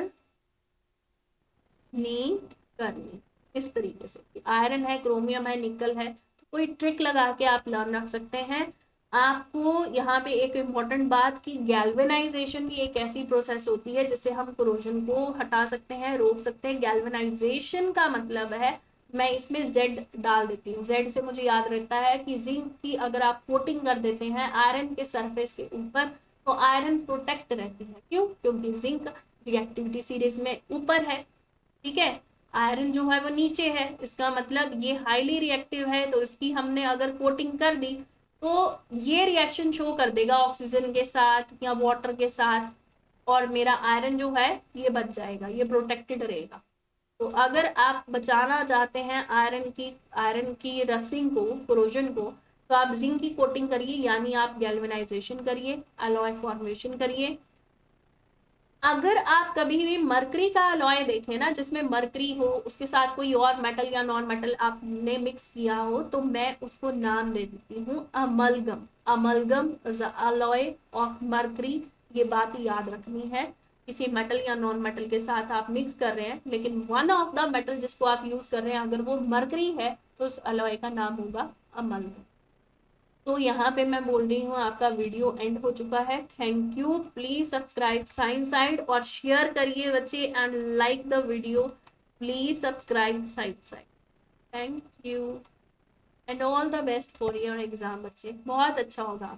नी करनी, इस तरीके से। आयरन है, क्रोमियम है, निकल है, तो कोई ट्रिक लगा के आप लर्न रख सकते हैं। आपको यहाँ पे एक इम्पॉर्टेंट बात की गैल्वेनाइजेशन भी एक ऐसी प्रोसेस होती है जिससे हम कोरोजन को हटा सकते हैं, रोक सकते हैं। गैल्वेनाइजेशन का मतलब है, मैं इसमें जेड डाल देती हूँ, जेड से मुझे याद रहता है कि जिंक की अगर आप कोटिंग कर देते हैं आयरन के सरफेस के ऊपर तो आयरन प्रोटेक्ट रहती है। क्यों? क्योंकि जिंक रिएक्टिविटी सीरीज में ऊपर है, ठीक है, आयरन जो है वो नीचे है, इसका मतलब ये हाईली रिएक्टिव है, तो इसकी हमने अगर कोटिंग कर दी तो ये रिएक्शन शो कर देगा ऑक्सीजन के साथ या वाटर के साथ, और मेरा आयरन जो है ये बच जाएगा, ये प्रोटेक्टेड रहेगा। तो अगर आप बचाना चाहते हैं आयरन की रस्टिंग को, कोरोजन को, तो आप जिंक की कोटिंग करिए, यानी आप गैल्वेनाइजेशन करिए, अलॉय फॉर्मेशन करिए। अगर आप कभी भी मरकरी का अलॉय देखें ना, जिसमें मरकरी हो उसके साथ कोई और मेटल या नॉन मेटल आपने मिक्स किया हो, तो मैं उसको नाम दे देती हूँ amalgam. Amalgam is alloy of mercury, ये बात याद रखनी है। किसी मेटल या नॉन मेटल के साथ आप मिक्स कर रहे हैं, लेकिन वन ऑफ द मेटल जिसको आप यूज कर रहे हैं अगर वो मरकरी है तो उस अलॉय का नाम होगा अमलगम। तो यहाँ पे मैं बोल रही हूँ आपका वीडियो एंड हो चुका है। Thank you, please subscribe Science side और शेयर करिए बच्चे, and like the video. Please subscribe Science side. Thank you and all the best for your exam बच्चे, बहुत अच्छा होगा।